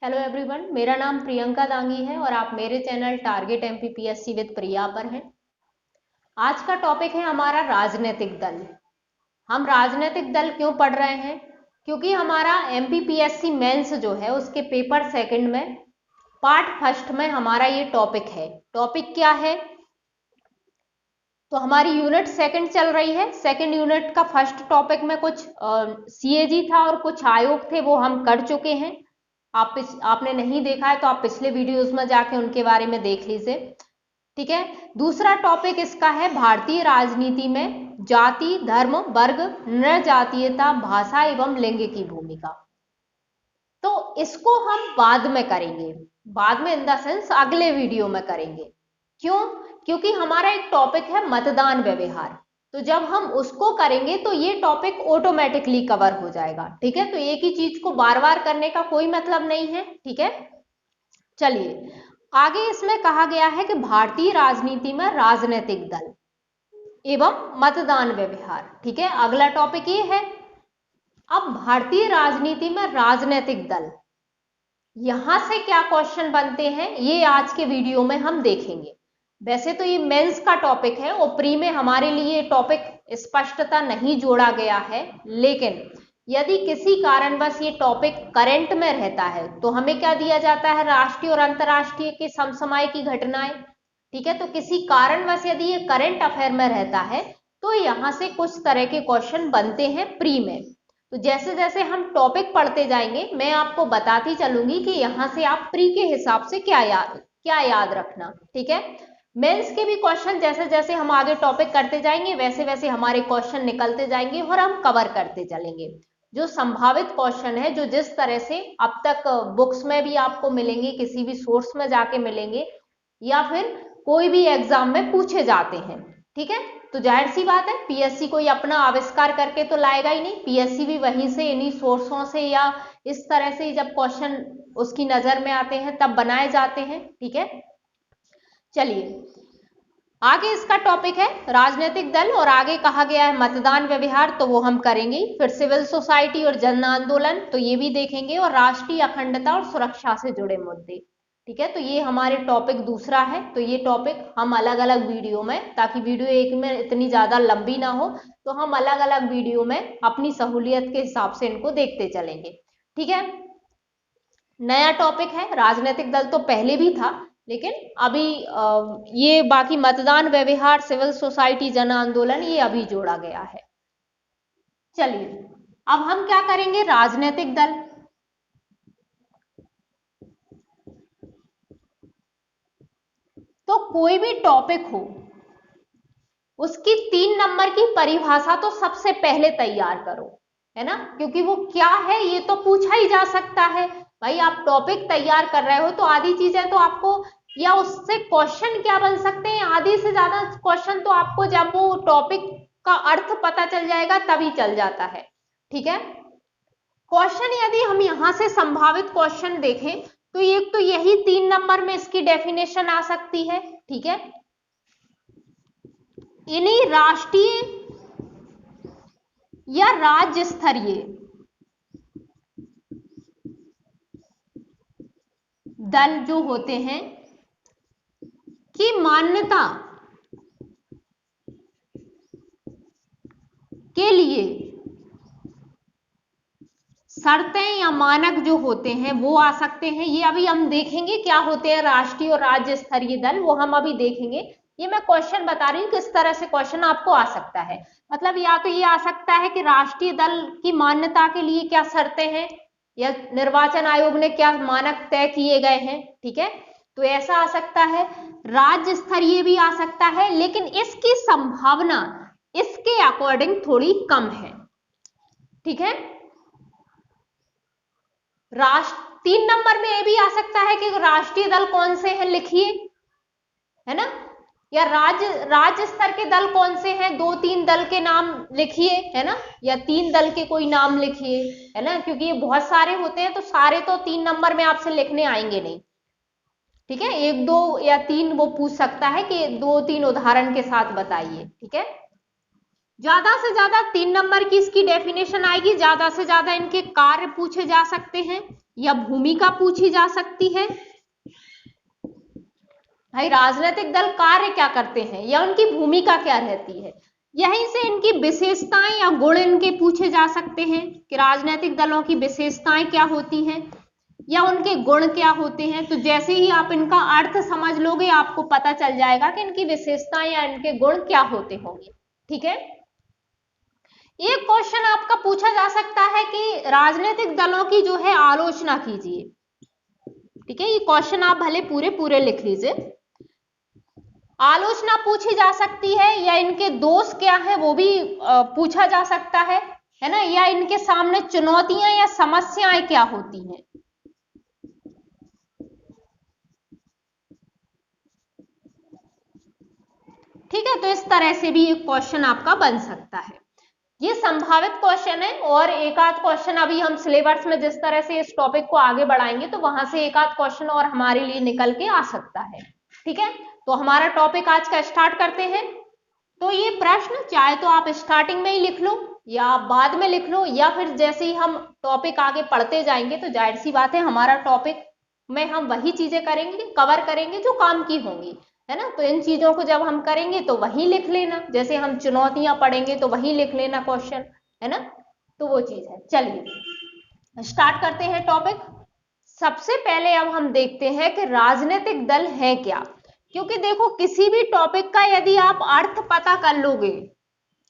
Hello everyone, मेरा नाम प्रियंका दांगी है और आप मेरे चैनल टारगेट एमपीपीएससी विद प्रिया पर हैं। आज का टॉपिक है हमारा राजनीतिक दल। हम राजनीतिक दल क्यों पढ़ रहे हैं? क्योंकि हमारा एमपीपीएससी मेंस जो है उसके पेपर सेकंड में पार्ट फर्स्ट में हमारा ये टॉपिक है। टॉपिक क्या है? तो हमारी यूनिट सेकंड चल रही है। सेकंड यूनिट का फर्स्ट टॉपिक में कुछ सीएजी था और कुछ आयोग थे, वो हम कर चुके हैं। आपने नहीं देखा है तो आप पिछले वीडियोस में जाके उनके बारे में देख लीजिए। ठीक है। दूसरा टॉपिक इसका है भारतीय राजनीति में जाति, धर्म, वर्ग, नृजातीयता, भाषा एवं लिंग की भूमिका। तो इसको हम बाद में करेंगे, बाद में इन द सेंस अगले वीडियो में करेंगे। क्यों? क्योंकि हमारा एक टॉपिक है मतदान व्यवहार, तो जब हम उसको करेंगे तो ये टॉपिक ऑटोमेटिकली कवर हो जाएगा। ठीक है, तो एक ही चीज को बार बार करने का कोई मतलब नहीं है। ठीक है, चलिए आगे इसमें कहा गया है कि भारतीय राजनीति में राजनीतिक दल एवं मतदान व्यवहार। ठीक है, अगला टॉपिक ये है। अब भारतीय राजनीति में राजनीतिक दल, यहां से क्या क्वेश्चन बनते हैं ये आज के वीडियो में हम देखेंगे। वैसे तो ये मेंस का टॉपिक है और प्री में हमारे लिए टॉपिक स्पष्टता नहीं जोड़ा गया है, लेकिन यदि किसी कारणवश ये टॉपिक करंट में रहता है तो हमें क्या दिया जाता है? राष्ट्रीय और अंतर्राष्ट्रीय के समसामयिक की घटनाएं। ठीक है, तो किसी कारणवश यदि ये करंट अफेयर में रहता है तो यहां से कुछ तरह के क्वेश्चन बनते हैं प्री में। तो जैसे जैसे हम टॉपिक पढ़ते जाएंगे मैं आपको बताती चलूंगी कि यहां से आप प्री के हिसाब से क्या याद रखना। ठीक है, मेंस के भी क्वेश्चन जैसे जैसे हम आगे टॉपिक करते जाएंगे वैसे वैसे हमारे क्वेश्चन निकलते जाएंगे और हम कवर करते चलेंगे। जो संभावित क्वेश्चन है, जो जिस तरह से अब तक बुक्स में भी आपको मिलेंगे, किसी भी सोर्स में जाके मिलेंगे या फिर कोई भी एग्जाम में पूछे जाते हैं। ठीक है, तो जाहिर सी बात है पीएससी कोई अपना आविष्कार करके तो लाएगा ही नहीं। पीएससी भी वहीं से, इन्हीं सोर्सों से या इस तरह से जब क्वेश्चन उसकी नजर में आते हैं तब बनाए जाते हैं। ठीक है, चलिए आगे इसका टॉपिक है राजनीतिक दल और आगे कहा गया है मतदान व्यवहार, तो वो हम करेंगे। फिर सिविल सोसाइटी और जन आंदोलन, तो ये भी देखेंगे, और राष्ट्रीय अखंडता और सुरक्षा से जुड़े मुद्दे। ठीक है, तो ये हमारे टॉपिक दूसरा है। तो ये टॉपिक हम अलग अलग वीडियो में, ताकि वीडियो एक में इतनी ज्यादा लंबी ना हो, तो हम अलग अलग वीडियो में अपनी सहूलियत के हिसाब से इनको देखते चलेंगे। ठीक है, नया टॉपिक है राजनीतिक दल, तो पहले भी था लेकिन अभी ये बाकी मतदान व्यवहार, सिविल सोसाइटी, जन आंदोलन ये अभी जोड़ा गया है। चलिए अब हम क्या करेंगे? राजनीतिक दल। तो कोई भी टॉपिक हो उसकी 3 नंबर की परिभाषा तो सबसे पहले तैयार करो, है ना, क्योंकि वो क्या है ये तो पूछा ही जा सकता है। भाई आप टॉपिक तैयार कर रहे हो तो आधी चीजें तो आपको, या उससे क्वेश्चन क्या बन सकते हैं, आधी से ज्यादा क्वेश्चन तो आपको जब वो टॉपिक का अर्थ पता चल जाएगा तभी चल जाता है। ठीक है, क्वेश्चन यदि हम यहां से संभावित क्वेश्चन देखें तो एक तो यही 3 नंबर में इसकी डेफिनेशन आ सकती है। ठीक है, इन्हीं राष्ट्रीय या राज्य स्तरीय दल जो होते हैं की मान्यता के लिए शर्तें या मानक जो होते हैं वो आ सकते हैं। ये अभी हम देखेंगे क्या होते हैं राष्ट्रीय और राज्य स्तरीय दल, वो हम अभी देखेंगे। ये मैं क्वेश्चन बता रही हूँ किस तरह से क्वेश्चन आपको आ सकता है। मतलब या तो ये आ सकता है कि राष्ट्रीय दल की मान्यता के लिए क्या शर्तें हैं, या निर्वाचन आयोग ने क्या मानक तय किए गए हैं। ठीक है, तो ऐसा आ सकता है। राज्य स्तरीय भी आ सकता है, लेकिन इसकी संभावना इसके अकॉर्डिंग थोड़ी कम है। ठीक है, राष्ट्र 3 नंबर में ये भी आ सकता है कि राष्ट्रीय दल कौन से हैं लिखिए, है ना, या राज्य स्तर के दल कौन से हैं, 2-3 दल के नाम लिखिए, है ना, या 3 दल के कोई नाम लिखिए, है ना, क्योंकि ये बहुत सारे होते हैं तो सारे तो 3 नंबर में आपसे लिखने आएंगे नहीं। ठीक है, 1, 2 या 3 वो पूछ सकता है कि 2-3 उदाहरण के साथ बताइए। ठीक है, ज्यादा से ज्यादा 3 नंबर की इसकी डेफिनेशन आएगी, ज्यादा से ज्यादा इनके कार्य पूछे जा सकते हैं। या भूमिका पूछी जा सकती है। भाई राजनीतिक दल कार्य क्या करते हैं या उनकी भूमिका क्या रहती है। यहीं से इनकी विशेषताएं या गुण इनके पूछे जा सकते हैं कि राजनीतिक दलों की विशेषताएं क्या होती हैं या उनके गुण क्या होते हैं। तो जैसे ही आप इनका अर्थ समझ लोगे आपको पता चल जाएगा कि इनकी विशेषताएं या इनके गुण क्या होते होंगे। ठीक है, एक क्वेश्चन आपका पूछा जा सकता है कि राजनीतिक दलों की जो है आलोचना कीजिए। ठीक है, ये क्वेश्चन आप भले पूरे पूरे लिख लीजिए। आलोचना पूछी जा सकती है या इनके दोष क्या है वो भी पूछा जा सकता है ना, या इनके सामने चुनौतियां या समस्याएं क्या होती हैं। ठीक है, तो इस तरह से भी एक क्वेश्चन आपका बन सकता है। ये संभावित क्वेश्चन है और एक आध क्वेश्चन अभी हम सिलेबस में जिस तरह से इस टॉपिक को आगे बढ़ाएंगे तो वहां से एक आध क्वेश्चन और हमारे लिए निकल के आ सकता है। ठीक है, तो हमारा टॉपिक आज का स्टार्ट करते हैं। तो ये प्रश्न चाहे तो आप स्टार्टिंग में ही लिख लो या बाद में लिख लो, या फिर जैसे ही हम टॉपिक आगे पढ़ते जाएंगे तो जाहिर सी बात है हमारा टॉपिक में हम वही चीजें करेंगे, कवर करेंगे जो काम की होंगी, है ना। तो इन चीजों को जब हम करेंगे तो वही लिख लेना, जैसे हम चुनौतियां पढ़ेंगे तो वही लिख लेना क्वेश्चन, है ना। तो वो चीज है। चलिए स्टार्ट करते हैं टॉपिक। सबसे पहले अब हम देखते हैं कि राजनीतिक दल है क्या। क्योंकि देखो किसी भी टॉपिक का यदि आप अर्थ पता कर लोगे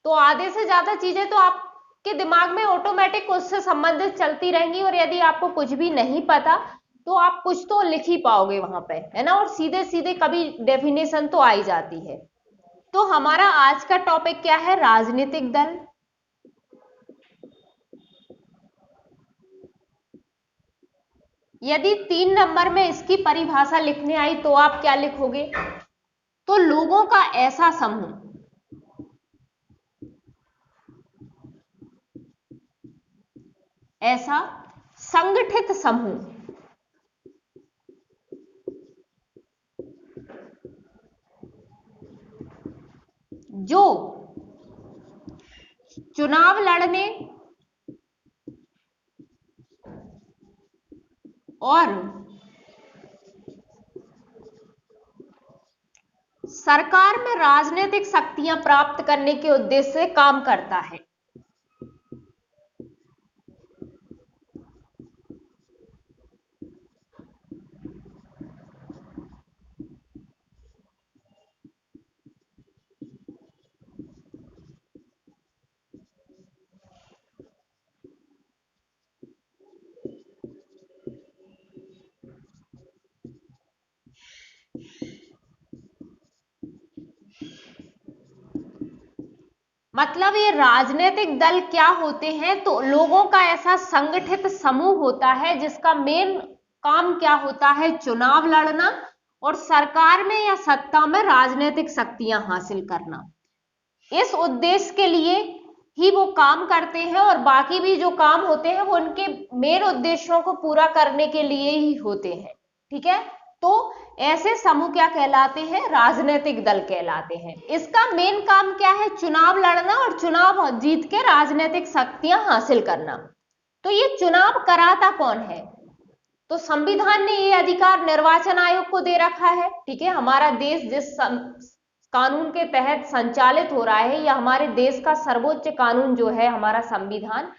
तो आधे से ज्यादा चीजें तो आपके दिमाग में ऑटोमेटिक उससे संबंधित चलती रहेंगी, और यदि आपको कुछ भी नहीं पता तो आप कुछ तो लिख ही पाओगे वहां पे, है ना, और सीधे सीधे कभी डेफिनेशन तो आ ही जाती है। तो हमारा आज का टॉपिक क्या है, राजनीतिक दल। यदि 3 नंबर में इसकी परिभाषा लिखने आई तो आप क्या लिखोगे, तो लोगों का ऐसा समूह, ऐसा संगठित समूह जो चुनाव लड़ने और सरकार में राजनीतिक शक्तियां प्राप्त करने के उद्देश्य से काम करता है। मतलब ये राजनीतिक दल क्या होते हैं, तो लोगों का ऐसा संगठित समूह होता है जिसका मेन काम क्या होता है, चुनाव लड़ना और सरकार में या सत्ता में राजनीतिक शक्तियां हासिल करना। इस उद्देश्य के लिए ही वो काम करते हैं, और बाकी भी जो काम होते हैं वो उनके मेन उद्देश्यों को पूरा करने के लिए ही होते हैं। ठीक है, तो ऐसे समूह क्या कहलाते हैं, राजनीतिक दल कहलाते हैं। इसका मेन काम क्या है, चुनाव लड़ना और चुनाव जीत के राजनीतिक शक्तियां हासिल करना। तो ये चुनाव कराता कौन है, तो संविधान ने ये अधिकार निर्वाचन आयोग को दे रखा है। ठीक है, हमारा देश जिस कानून के तहत संचालित हो रहा है, या हमारे देश का सर्वोच्च कानून जो है हमारा संविधान,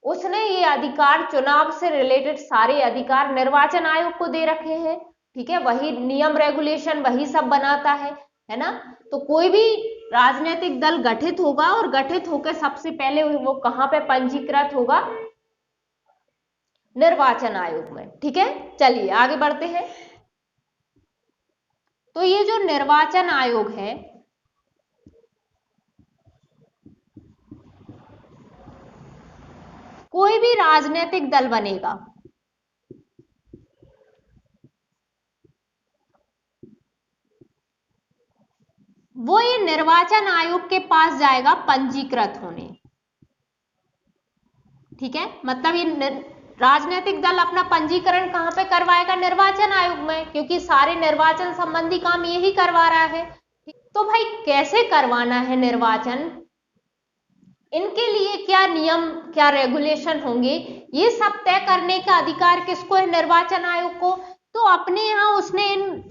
उसने ये अधिकार, चुनाव से रिलेटेड सारे अधिकार निर्वाचन आयोग को दे रखे हैं। ठीक है, वही नियम रेगुलेशन वही सब बनाता है ना। तो कोई भी राजनीतिक दल गठित होगा और गठित होकर सबसे पहले वो कहां पे पंजीकृत होगा, निर्वाचन आयोग में। ठीक है, चलिए आगे बढ़ते हैं। तो ये जो निर्वाचन आयोग है, कोई भी राजनीतिक दल बनेगा वो ये निर्वाचन आयोग के पास जाएगा पंजीकृत होने। ठीक है, मतलब ये राजनीतिक दल अपना पंजीकरण कहां पे करवाएगा, निर्वाचन आयोग में, क्योंकि सारे निर्वाचन संबंधी काम यही करवा रहा है। तो भाई कैसे करवाना है निर्वाचन, इनके लिए क्या नियम, क्या रेगुलेशन होंगे, ये सब तय करने का अधिकार किसको है? निर्वाचन आयोग को। तो अपने यहाँ उसने इन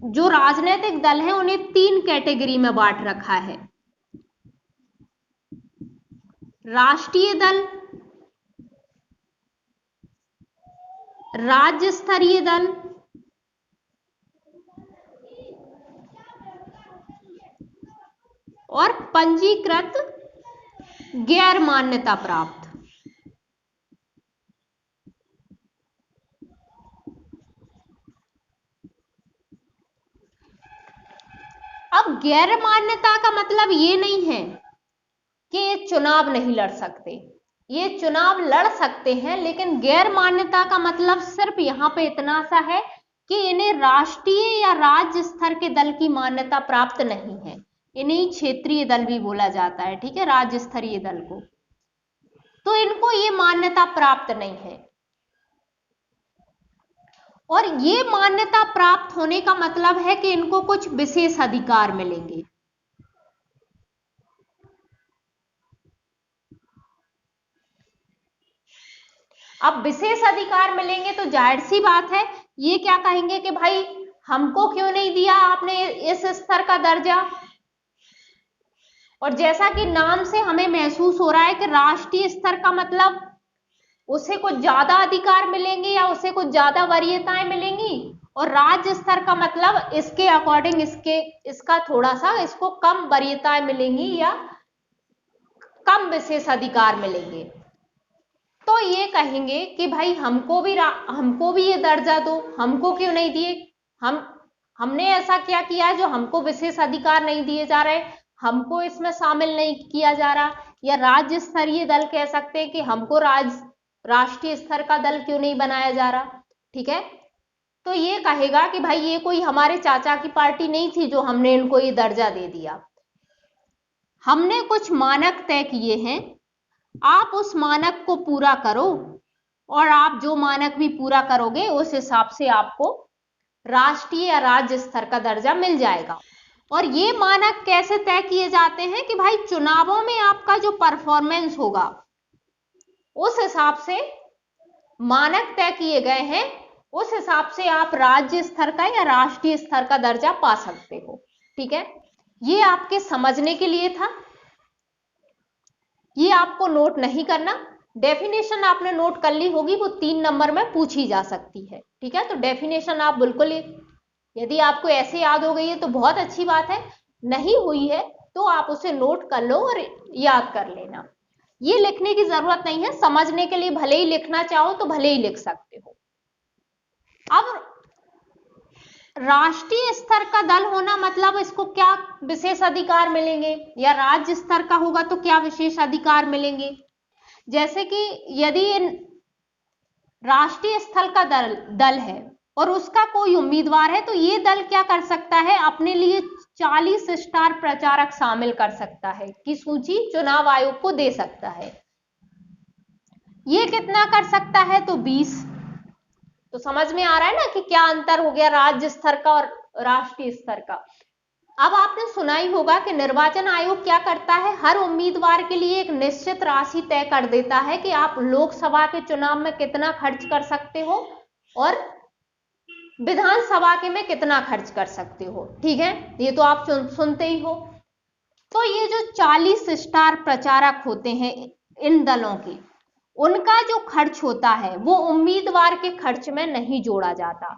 जो राजनीतिक दल है उन्हें 3 कैटेगरी में बांट रखा है। राष्ट्रीय दल, राज्य स्तरीय दल और पंजीकृत गैर मान्यता प्राप्त। अब गैर मान्यता का मतलब ये नहीं है कि ये चुनाव नहीं लड़ सकते, ये चुनाव लड़ सकते हैं, लेकिन गैर मान्यता का मतलब सिर्फ यहां पे इतना सा है कि इन्हें राष्ट्रीय या राज्य स्तर के दल की मान्यता प्राप्त नहीं है। इन्हें क्षेत्रीय दल भी बोला जाता है, ठीक है, राज्य स्तरीय दल को। तो इनको ये मान्यता प्राप्त नहीं है, और ये मान्यता प्राप्त होने का मतलब है कि इनको कुछ विशेष अधिकार मिलेंगे। अब विशेष अधिकार मिलेंगे तो जाहिर सी बात है ये क्या कहेंगे कि भाई हमको क्यों नहीं दिया आपने इस स्तर का दर्जा। और जैसा कि नाम से हमें महसूस हो रहा है कि राष्ट्रीय स्तर का मतलब उसे कुछ ज्यादा अधिकार मिलेंगे या उसे कुछ ज्यादा वरीयताएं मिलेंगी, और राज्य स्तर का मतलब इसके अकॉर्डिंग इसका थोड़ा सा इसको कम वरीयताएं मिलेंगी या कम विशेष अधिकार मिलेंगे। तो ये कहेंगे कि भाई हमको भी ये दर्जा दो, हमको क्यों नहीं दिए, हमने ऐसा क्या किया जो हमको विशेष अधिकार नहीं दिए जा रहे, हमको इसमें शामिल नहीं किया जा रहा। या राज्य स्तरीय दल कह सकते हैं कि हमको राष्ट्रीय स्तर का दल क्यों नहीं बनाया जा रहा, ठीक है। तो ये कहेगा कि भाई ये कोई हमारे चाचा की पार्टी नहीं थी जो हमने इनको ये दर्जा दे दिया, हमने कुछ मानक तय किए हैं, आप उस मानक को पूरा करो, और आप जो मानक भी पूरा करोगे उस हिसाब से आपको राष्ट्रीय या राज्य स्तर का दर्जा मिल जाएगा। और ये मानक कैसे तय किए जाते हैं कि भाई चुनावों में आपका जो परफॉर्मेंस होगा उस हिसाब से मानक तय किए गए हैं, उस हिसाब से आप राज्य स्तर का या राष्ट्रीय स्तर का दर्जा पा सकते हो, ठीक है। ये आपके समझने के लिए था, ये आपको नोट नहीं करना। डेफिनेशन आपने नोट कर ली होगी, वो 3 नंबर में पूछी जा सकती है, ठीक है। तो डेफिनेशन आप बिल्कुल, यदि आपको ऐसे याद हो गई है तो बहुत अच्छी बात है, नहीं हुई है तो आप उसे नोट कर लो और याद कर लेना। ये लिखने की जरूरत नहीं है, समझने के लिए भले ही लिखना चाहो तो भले ही लिख सकते हो। अब राष्ट्रीय स्तर का दल होना मतलब इसको क्या विशेष अधिकार मिलेंगे, या राज्य स्तर का होगा तो क्या विशेष अधिकार मिलेंगे। जैसे कि यदि राष्ट्रीय स्तर का दल है और उसका कोई उम्मीदवार है तो ये दल क्या कर सकता है, अपने लिए 40 स्टार प्रचारक शामिल कर सकता है कि सूची चुनाव आयोग को दे सकता है। ये कितना कर सकता है, तो 20। तो समझ में आ रहा है ना कि क्या अंतर हो गया राज्य स्तर का और राष्ट्रीय स्तर का। अब आपने सुना ही होगा कि निर्वाचन आयोग क्या करता है, हर उम्मीदवार के लिए एक निश्चित राशि तय कर देता है कि आप लोकसभा के चुनाव में कितना खर्च कर सकते हो और विधानसभा के में कितना खर्च कर सकते हो, ठीक है। ये तो आप सुनते ही हो। तो ये जो 40 स्टार प्रचारक होते हैं इन दलों के, उनका जो खर्च होता है वो उम्मीदवार के खर्च में नहीं जोड़ा जाता।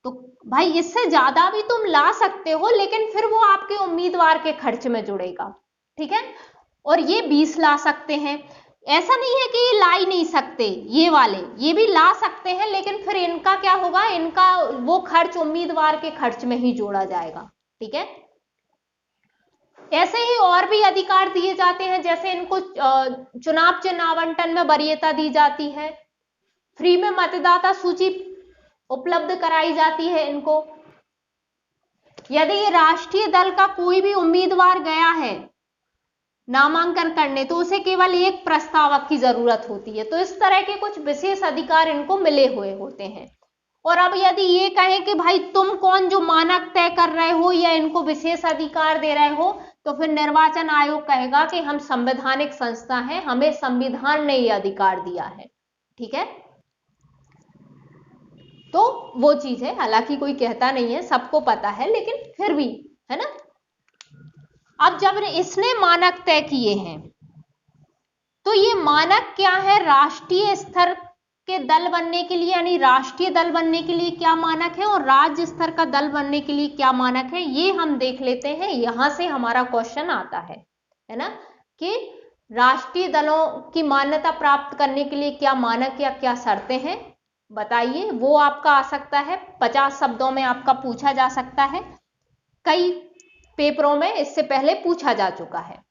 तो भाई इससे ज्यादा भी तुम ला सकते हो, लेकिन फिर वो आपके उम्मीदवार के खर्च में जुड़ेगा, ठीक है। और ये 20 ला सकते हैं, ऐसा नहीं है कि ये ला ही नहीं सकते, ये वाले ये भी ला सकते हैं, लेकिन फिर इनका क्या होगा, इनका वो खर्च उम्मीदवार के खर्च में ही जोड़ा जाएगा, ठीक है। ऐसे ही और भी अधिकार दिए जाते हैं, जैसे इनको चुनाव चिन्ह आवंटन में वरीयता दी जाती है, फ्री में मतदाता सूची उपलब्ध कराई जाती है इनको। यदि ये राष्ट्रीय दल का कोई भी उम्मीदवार गया है नामांकन करने तो उसे केवल एक प्रस्तावक की जरूरत होती है। तो इस तरह के कुछ विशेष अधिकार इनको मिले हुए होते हैं। और अब यदि ये कहें कि भाई तुम कौन जो मानक तय कर रहे हो या इनको विशेष अधिकार दे रहे हो, तो फिर निर्वाचन आयोग कहेगा कि हम संवैधानिक संस्था हैं, हमें संविधान ने ये अधिकार दिया है। ठीक है, तो वो चीज है, हालांकि कोई कहता नहीं है, सबको पता है, लेकिन फिर भी है ना। अब जब इसने मानक तय किए हैं, तो ये मानक क्या है राष्ट्रीय स्तर के दल बनने के लिए, यानी राष्ट्रीय दल बनने के लिए क्या मानक है और राज्य स्तर का दल बनने के लिए क्या मानक है, ये हम देख लेते हैं। यहां से हमारा क्वेश्चन आता है ना, कि राष्ट्रीय दलों की मान्यता प्राप्त करने के लिए क्या मानक या क्या शर्तें हैं, बताइए। वो आपका आ सकता है 50 शब्दों में आपका पूछा जा सकता है, कई पेपरों में इससे पहले पूछा जा चुका है।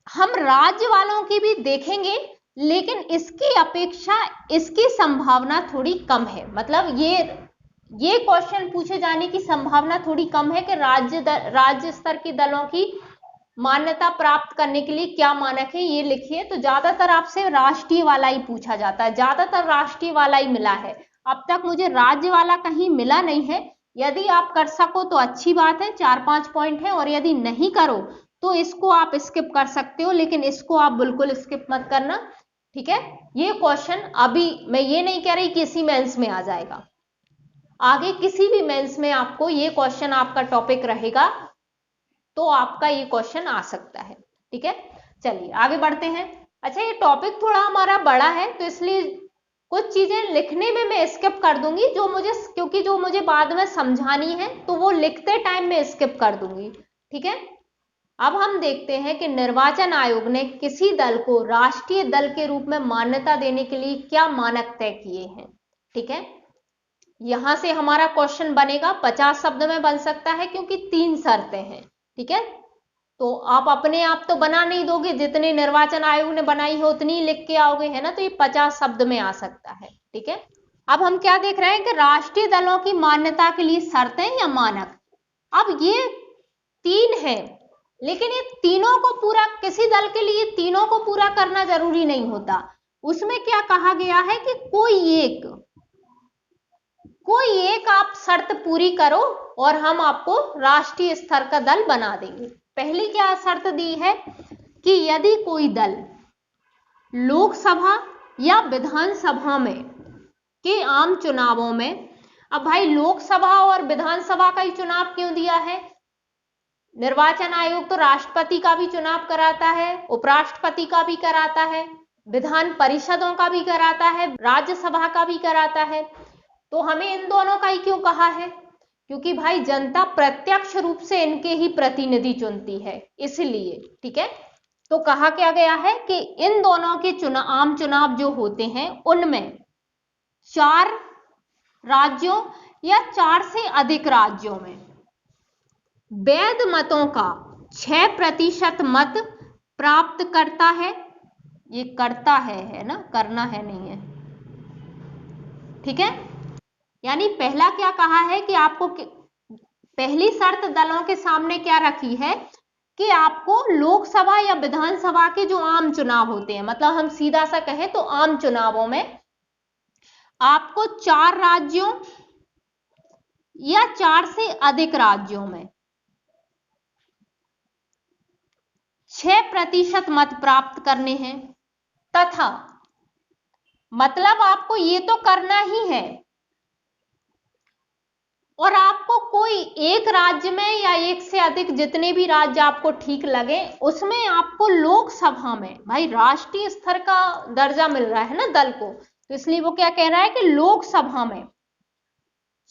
हम राज्य वालों की भी देखेंगे, लेकिन इसकी अपेक्षा इसकी संभावना थोड़ी कम है। मतलब ये क्वेश्चन पूछे जाने की संभावना थोड़ी कम है कि राज्य स्तर के दलों की मान्यता प्राप्त करने के लिए क्या मानक है ये लिखिए। तो ज्यादातर आपसे राष्ट्रीय वाला ही पूछा जाता है, ज्यादातर राष्ट्रीय वाला ही मिला है। अब तक मुझे राज्य वाला कहीं मिला नहीं है। यदि आप कर सको तो अच्छी बात है, 4-5 पॉइंट है, और यदि नहीं करो तो इसको आप स्किप कर सकते हो, लेकिन इसको आप बिल्कुल स्किप मत करना। ठीक है, ये क्वेश्चन अभी मैं ये नहीं कह रही कि इसी मेंस में आ जाएगा, आगे किसी भी मेंस में आपको ये क्वेश्चन आपका टॉपिक रहेगा, तो आपका ये क्वेश्चन आ सकता है। ठीक है, चलिए आगे बढ़ते हैं। अच्छा, ये टॉपिक थोड़ा हमारा बड़ा है, तो इसलिए कुछ चीजें लिखने में मैं स्किप कर दूंगी, क्योंकि जो मुझे बाद में समझानी है तो वो लिखते टाइम में स्किप कर दूंगी। ठीक है, अब हम देखते हैं कि निर्वाचन आयोग ने किसी दल को राष्ट्रीय दल के रूप में मान्यता देने के लिए क्या मानक तय किए हैं। ठीक है, यहां से हमारा क्वेश्चन बनेगा, 50 शब्द में बन सकता है क्योंकि 3 शर्तें हैं। ठीक है, तो आप अपने आप तो बना नहीं दोगे, जितने निर्वाचन आयोग ने बनाई है उतनी ही लिख के आओगे, है ना, तो ये 50 शब्द में आ सकता है। ठीक है, अब हम क्या देख रहे हैं कि राष्ट्रीय दलों की मान्यता के लिए शर्तें या मानक। अब ये 3 है, लेकिन ये तीनों को पूरा, किसी दल के लिए तीनों को पूरा करना जरूरी नहीं होता। उसमें क्या कहा गया है कि कोई एक आप शर्त पूरी करो और हम आपको राष्ट्रीय स्तर का दल बना देंगे। पहली क्या शर्त दी है कि यदि कोई दल लोकसभा या विधानसभा में के आम चुनावों में, अब भाई लोकसभा और विधानसभा का ही चुनाव क्यों दिया है, निर्वाचन आयोग तो राष्ट्रपति का भी चुनाव कराता है, उपराष्ट्रपति का भी कराता है, विधान परिषदों का भी कराता है, राज्यसभा का भी कराता है, तो हमें इन दोनों का ही क्यों कहा है, क्योंकि भाई जनता प्रत्यक्ष रूप से इनके ही प्रतिनिधि चुनती है, इसलिए। ठीक है, तो कहा क्या गया है कि इन दोनों के आम चुनाव जो होते हैं उनमें 4 राज्यों या 4 से अधिक राज्यों में वैध मतों का 6% मत प्राप्त करता है। ये करता है ना, करना है नहीं है। ठीक है, यानी पहला क्या कहा है कि आपको पहली शर्त दलों के सामने क्या रखी है कि आपको लोकसभा या विधानसभा के जो आम चुनाव होते हैं, मतलब हम सीधा सा कहें तो आम चुनावों में आपको 4 राज्यों या 4 से अधिक राज्यों में 6% मत प्राप्त करने हैं, तथा मतलब आपको ये तो करना ही है, और आपको कोई एक राज्य में या एक से अधिक, जितने भी राज्य आपको ठीक लगे, उसमें आपको लोकसभा में, भाई राष्ट्रीय स्तर का दर्जा मिल रहा है ना दल को, तो इसलिए वो क्या कह रहा है कि लोकसभा में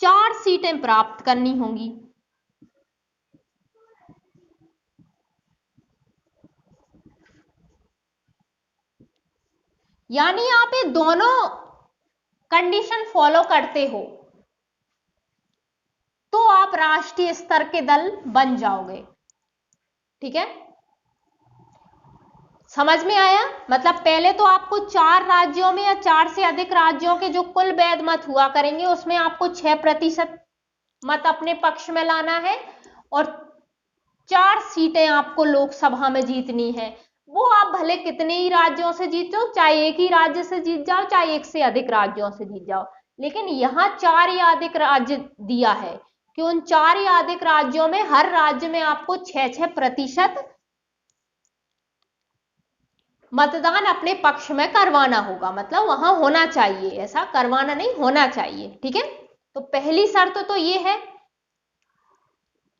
4 सीटें प्राप्त करनी होंगी। यानी आप ये दोनों कंडीशन फॉलो करते हो तो आप राष्ट्रीय स्तर के दल बन जाओगे। ठीक है, समझ में आया? मतलब पहले तो आपको 4 राज्यों में या 4 से अधिक राज्यों के जो कुल वैध मत हुआ करेंगे उसमें आपको 6% मत अपने पक्ष में लाना है, और 4 सीटें आपको लोकसभा में जीतनी है। वो आप भले कितने ही राज्यों से जीत जाओ, चाहे एक ही राज्य से जीत जाओ, चाहे एक से अधिक राज्यों से जीत जाओ, लेकिन यहाँ 4 या अधिक राज्य दिया है कि उन 4 या अधिक राज्यों में हर राज्य में आपको 6% मतदान अपने पक्ष में करवाना होगा, मतलब वहां होना चाहिए, ऐसा करवाना नहीं, होना चाहिए। ठीक है, तो पहली शर्त तो ये है।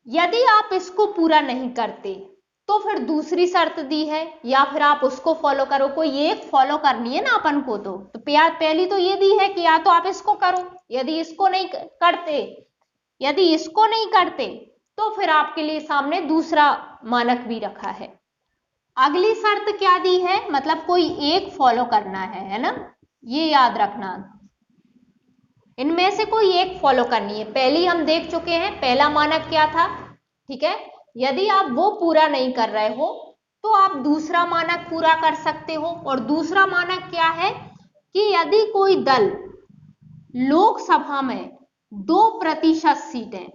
यदि आप इसको पूरा नहीं करते तो फिर दूसरी शर्त दी है, या फिर आप उसको फॉलो करो, कोई एक फॉलो करनी है ना अपन को, तो पहली तो ये दी है कि या तो आप इसको करो, यदि इसको नहीं करते, तो फिर आपके लिए सामने दूसरा मानक भी रखा है। अगली शर्त क्या दी है, मतलब कोई एक फॉलो करना है ना, ये याद रखना, इनमें से कोई एक फॉलो करनी है। पहली हम देख चुके हैं, पहला मानक क्या था, ठीक है, यदि आप वो पूरा नहीं कर रहे हो तो आप दूसरा मानक पूरा कर सकते हो। और दूसरा मानक क्या है कि यदि कोई दल लोकसभा में 2% सीटें,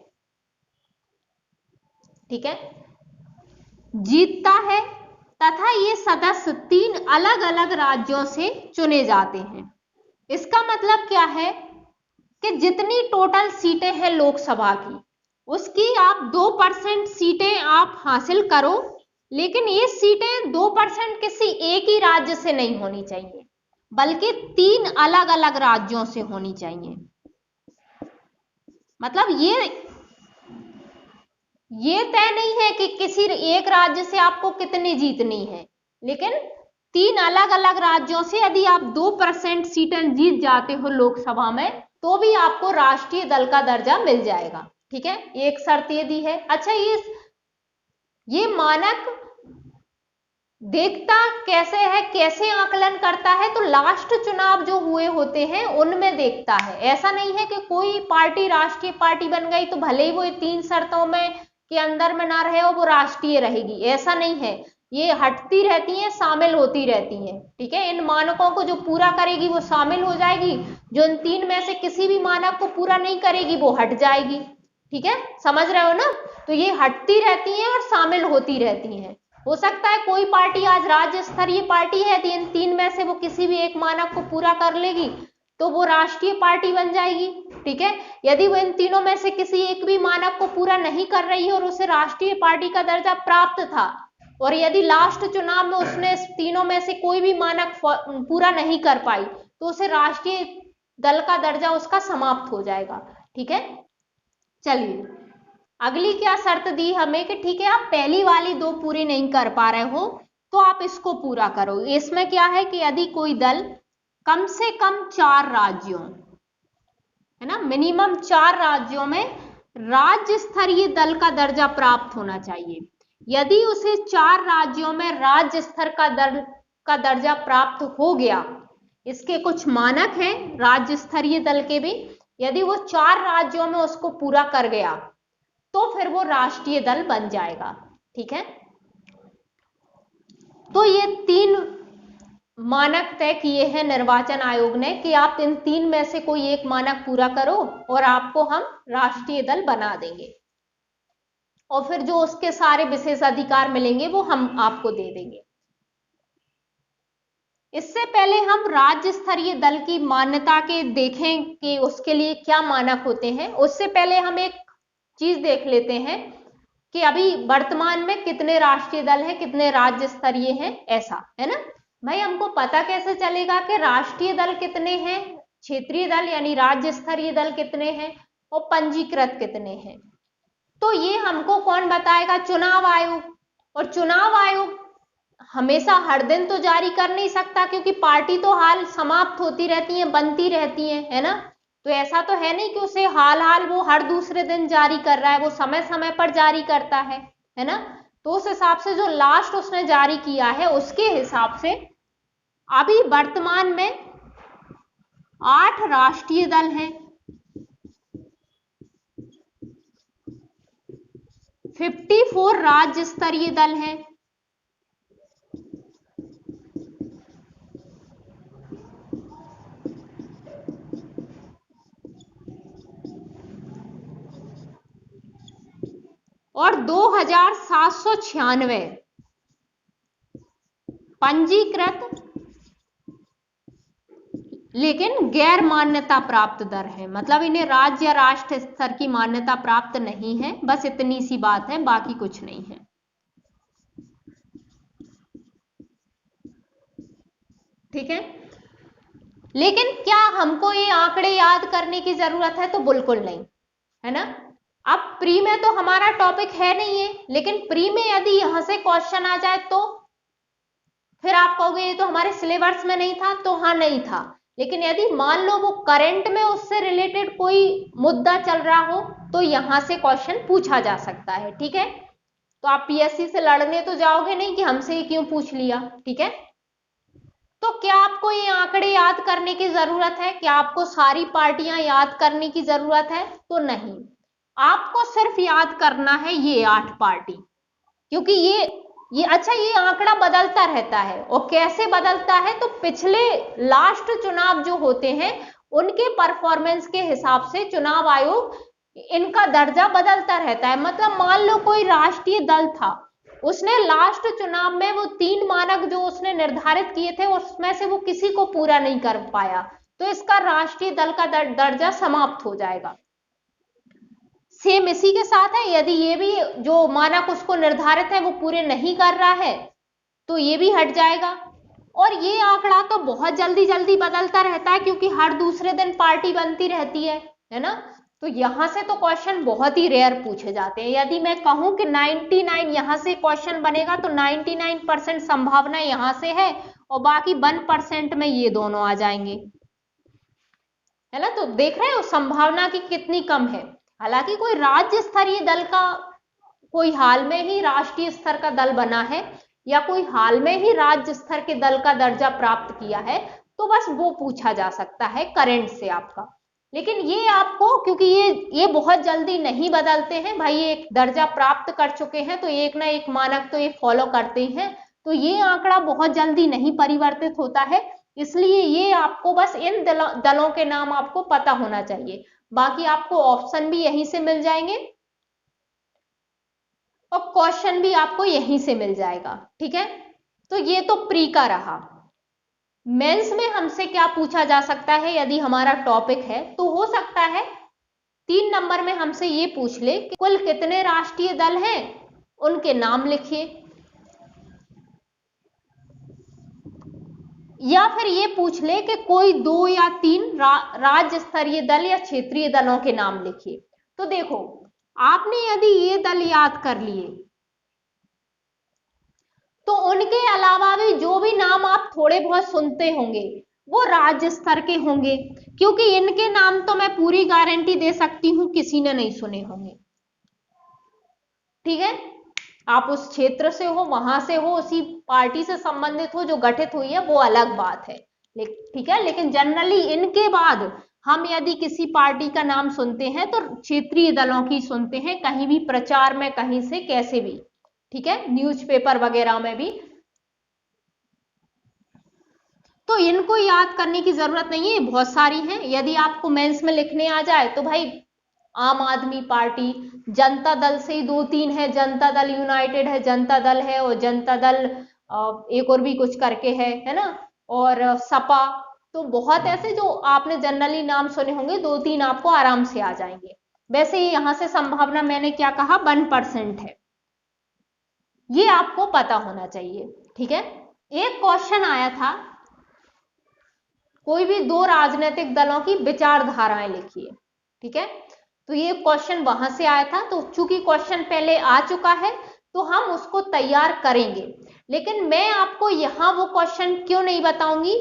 ठीक है, जीतता है तथा ये सदस्य 3 अलग अलग राज्यों से चुने जाते हैं। इसका मतलब क्या है कि जितनी टोटल सीटें हैं लोकसभा की, उसकी आप 2% सीटें आप हासिल करो, लेकिन ये सीटें 2% किसी एक ही राज्य से नहीं होनी चाहिए, बल्कि 3 अलग अलग राज्यों से होनी चाहिए। मतलब ये तय नहीं है कि किसी एक राज्य से आपको कितनी जीतनी है, लेकिन 3 अलग अलग राज्यों से यदि आप 2% सीटें जीत जाते हो लोकसभा में, तो भी आपको राष्ट्रीय दल का दर्जा मिल जाएगा। ठीक है, एक शर्त ये दी है। अच्छा, ये मानक देखता कैसे है, कैसे आकलन करता है, तो लास्ट चुनाव जो हुए होते हैं उनमें देखता है। ऐसा नहीं है कि कोई पार्टी राष्ट्रीय पार्टी बन गई तो भले ही वो 3 शर्तों में के अंदर में ना रहे हो वो राष्ट्रीय रहेगी, ऐसा नहीं है। ये हटती रहती हैं, शामिल होती रहती हैं। ठीक है, इन मानकों को जो पूरा करेगी वो शामिल हो जाएगी, जो इन 3 में से किसी भी मानक को पूरा नहीं करेगी वो हट जाएगी। ठीक है, समझ रहे हो ना? तो ये हटती रहती हैं और शामिल होती रहती हैं। हो सकता है कोई पार्टी आज राज्य स्तरीय पार्टी है, इन 3 में से वो किसी भी एक मानक को पूरा कर लेगी तो वो राष्ट्रीय पार्टी बन जाएगी। ठीक है, यदि वो इन तीनों में से किसी एक भी मानक को पूरा नहीं कर रही है और उसे राष्ट्रीय पार्टी का दर्जा प्राप्त था, और यदि लास्ट चुनाव में उसने इस तीनों में से कोई भी मानक पूरा नहीं कर पाई, तो उसे राष्ट्रीय दल का दर्जा उसका समाप्त हो जाएगा। ठीक है, चलिए अगली क्या शर्त दी हमें कि ठीक है, आप पहली वाली 2 पूरी नहीं कर पा रहे हो तो आप इसको पूरा करो। इसमें क्या है कि यदि कोई दल कम से कम 4 राज्यों, है ना, मिनिमम 4 राज्यों में राज्य स्तरीय दल का दर्जा प्राप्त होना चाहिए। यदि उसे 4 राज्यों में राज्य स्तर का दर्जा प्राप्त हो गया, इसके कुछ मानक हैं राज्य स्तरीय दल के भी, यदि वो 4 राज्यों में उसको पूरा कर गया तो फिर वो राष्ट्रीय दल बन जाएगा। ठीक है, तो ये 3 मानक तय किए हैं निर्वाचन आयोग ने कि आप इन 3 में से कोई एक मानक पूरा करो और आपको हम राष्ट्रीय दल बना देंगे, और फिर जो उसके सारे विशेष अधिकार मिलेंगे वो हम आपको दे देंगे। इससे पहले हम राज्य स्तरीय दल की मान्यता के देखें कि उसके लिए क्या मानक होते हैं, उससे पहले हम एक चीज देख लेते हैं कि अभी वर्तमान में कितने राष्ट्रीय दल हैं, कितने राज्य स्तरीय हैं, ऐसा है ना भाई। हमको पता कैसे चलेगा कि राष्ट्रीय दल कितने हैं, क्षेत्रीय दल यानी राज्य स्तरीय दल कितने हैं और पंजीकृत कितने हैं? तो ये हमको कौन बताएगा? चुनाव आयोग। और चुनाव आयोग हमेशा हर दिन तो जारी कर नहीं सकता, क्योंकि पार्टी तो हाल समाप्त होती रहती है, बनती रहती है ना। तो ऐसा तो है नहीं कि उसे हाल वो हर दूसरे दिन जारी कर रहा है, वो समय समय पर जारी करता है ना। तो उस हिसाब से जो लास्ट उसने जारी किया है उसके हिसाब से अभी वर्तमान में 8 राष्ट्रीय दल हैं, 54 राज्य स्तरीय दल हैं, और 2796 पंजीकृत लेकिन गैर मान्यता प्राप्त दर है, मतलब इन्हें राज्य या राष्ट्र स्तर की मान्यता प्राप्त नहीं है। बस इतनी सी बात है, बाकी कुछ नहीं है। ठीक है, लेकिन क्या हमको ये आंकड़े याद करने की जरूरत है? तो बिल्कुल नहीं, है ना। अब प्री में तो हमारा टॉपिक है नहीं है, लेकिन प्री में यदि यहां से क्वेश्चन आ जाए तो फिर आप कहोगे ये तो हमारे सिलेबस में नहीं था। तो हाँ, नहीं था, लेकिन यदि मान लो वो करंट में उससे रिलेटेड कोई मुद्दा चल रहा हो तो यहां से क्वेश्चन पूछा जा सकता है। ठीक है, तो आप पीएससी से लड़ने तो जाओगे नहीं कि हमसे ये क्यों पूछ लिया। ठीक है, तो क्या आपको ये आंकड़े याद करने की जरूरत है? क्या आपको सारी पार्टियां याद करने की जरूरत है? तो नहीं, आपको सिर्फ याद करना है ये 8 पार्टी, क्योंकि ये अच्छा, ये आंकड़ा बदलता रहता है। और कैसे बदलता है? तो पिछले लास्ट चुनाव जो होते हैं उनके परफॉर्मेंस के हिसाब से चुनाव आयोग इनका दर्जा बदलता रहता है। मतलब मान लो कोई राष्ट्रीय दल था, उसने लास्ट चुनाव में वो 3 मानक जो उसने निर्धारित किए थे उसमें से वो किसी को पूरा नहीं कर पाया, तो इसका राष्ट्रीय दल का दर्जा समाप्त हो जाएगा। सेम इसी के साथ है, यदि ये भी जो मानक उसको निर्धारित है वो पूरे नहीं कर रहा है तो ये भी हट जाएगा। और ये आंकड़ा तो बहुत जल्दी जल्दी बदलता रहता है, क्योंकि हर दूसरे दिन पार्टी बनती रहती है ना। तो यहां से तो क्वेश्चन बहुत ही रेयर पूछे जाते हैं। यदि मैं कहूं कि 99 यहां से क्वेश्चन बनेगा तो 99% संभावना यहां से है, और बाकी 1% में ये दोनों आ जाएंगे, है ना। तो देख रहे हो संभावना की कितनी कम है। हालांकि कोई राज्य स्तरीय दल का कोई हाल में ही राष्ट्रीय स्तर का दल बना है, या कोई हाल में ही राज्य स्तर के दल का दर्जा प्राप्त किया है, तो बस वो पूछा जा सकता है करंट से आपका। लेकिन ये आपको, क्योंकि ये बहुत जल्दी नहीं बदलते हैं भाई, ये एक दर्जा प्राप्त कर चुके हैं तो एक ना एक मानक तो ये फॉलो करते हैं, तो ये आंकड़ा बहुत जल्दी नहीं परिवर्तित होता है। इसलिए ये आपको बस इन दलों के नाम आपको पता होना चाहिए। बाकी आपको ऑप्शन भी यहीं से मिल जाएंगे और क्वेश्चन भी आपको यहीं से मिल जाएगा। ठीक है, तो ये तो प्री का रहा। मेंस में हमसे क्या पूछा जा सकता है? यदि हमारा टॉपिक है तो हो सकता है 3 नंबर में हमसे ये पूछ ले कि कुल कितने राष्ट्रीय दल हैं, उनके नाम लिखिए। या फिर ये पूछ ले कि कोई 2 या 3 राज्य स्तरीय दल या क्षेत्रीय दलों के नाम लिखिए। तो देखो, आपने यदि ये दल याद कर लिए तो उनके अलावा भी जो भी नाम आप थोड़े बहुत सुनते होंगे वो राज्य स्तर के होंगे, क्योंकि इनके नाम तो मैं पूरी गारंटी दे सकती हूं किसी ने नहीं सुने होंगे। ठीक है, आप उस क्षेत्र से हो, वहां से हो, उसी पार्टी से संबंधित हो जो गठित हुई है, वो अलग बात है। ठीक है, लेकिन जनरली इनके बाद हम यदि किसी पार्टी का नाम सुनते हैं तो क्षेत्रीय दलों की सुनते हैं, कहीं भी प्रचार में, कहीं से कैसे भी। ठीक है, न्यूज़पेपर वगैरह में भी। तो इनको याद करने की जरूरत नहीं है, बहुत सारी हैं। यदि आपको मेंस में लिखने आ जाए तो भाई आम आदमी पार्टी, जनता दल से ही 2-3 है, जनता दल यूनाइटेड है, जनता दल है, और जनता दल एक और भी कुछ करके है ना, और सपा। तो बहुत ऐसे जो आपने जनरली नाम सुने होंगे, 2-3 आपको आराम से आ जाएंगे। वैसे यहां से संभावना मैंने क्या कहा, 1% है, ये आपको पता होना चाहिए। ठीक है, एक क्वेश्चन आया था, कोई भी 2 राजनीतिक दलों की विचारधाराएं लिखिए। ठीक है, तो ये क्वेश्चन वहां से आया था। तो चूंकि क्वेश्चन पहले आ चुका है तो हम उसको तैयार करेंगे, लेकिन मैं आपको यहां वो क्वेश्चन क्यों नहीं बताऊंगी,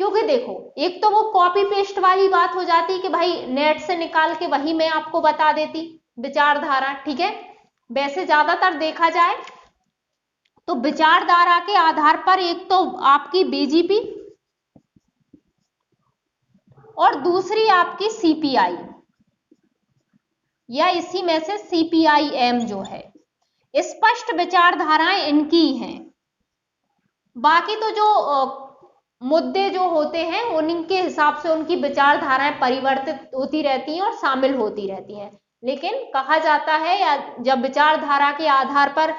क्योंकि देखो, एक तो वो कॉपी पेस्ट वाली बात हो जाती कि भाई नेट से निकाल के वही मैं आपको बता देती विचारधारा। ठीक है, वैसे ज्यादातर देखा जाए तो विचारधारा के आधार पर एक तो आपकी बीजेपी और दूसरी आपकी सीपीआई, या इसी में से सीपीआईएम जो है, स्पष्ट विचारधाराएं इनकी हैं। बाकी तो जो मुद्दे जो होते हैं उनके हिसाब से उनकी विचारधाराएं परिवर्तित होती रहती हैं और शामिल होती रहती हैं। लेकिन कहा जाता है, या जब विचारधारा के आधार पर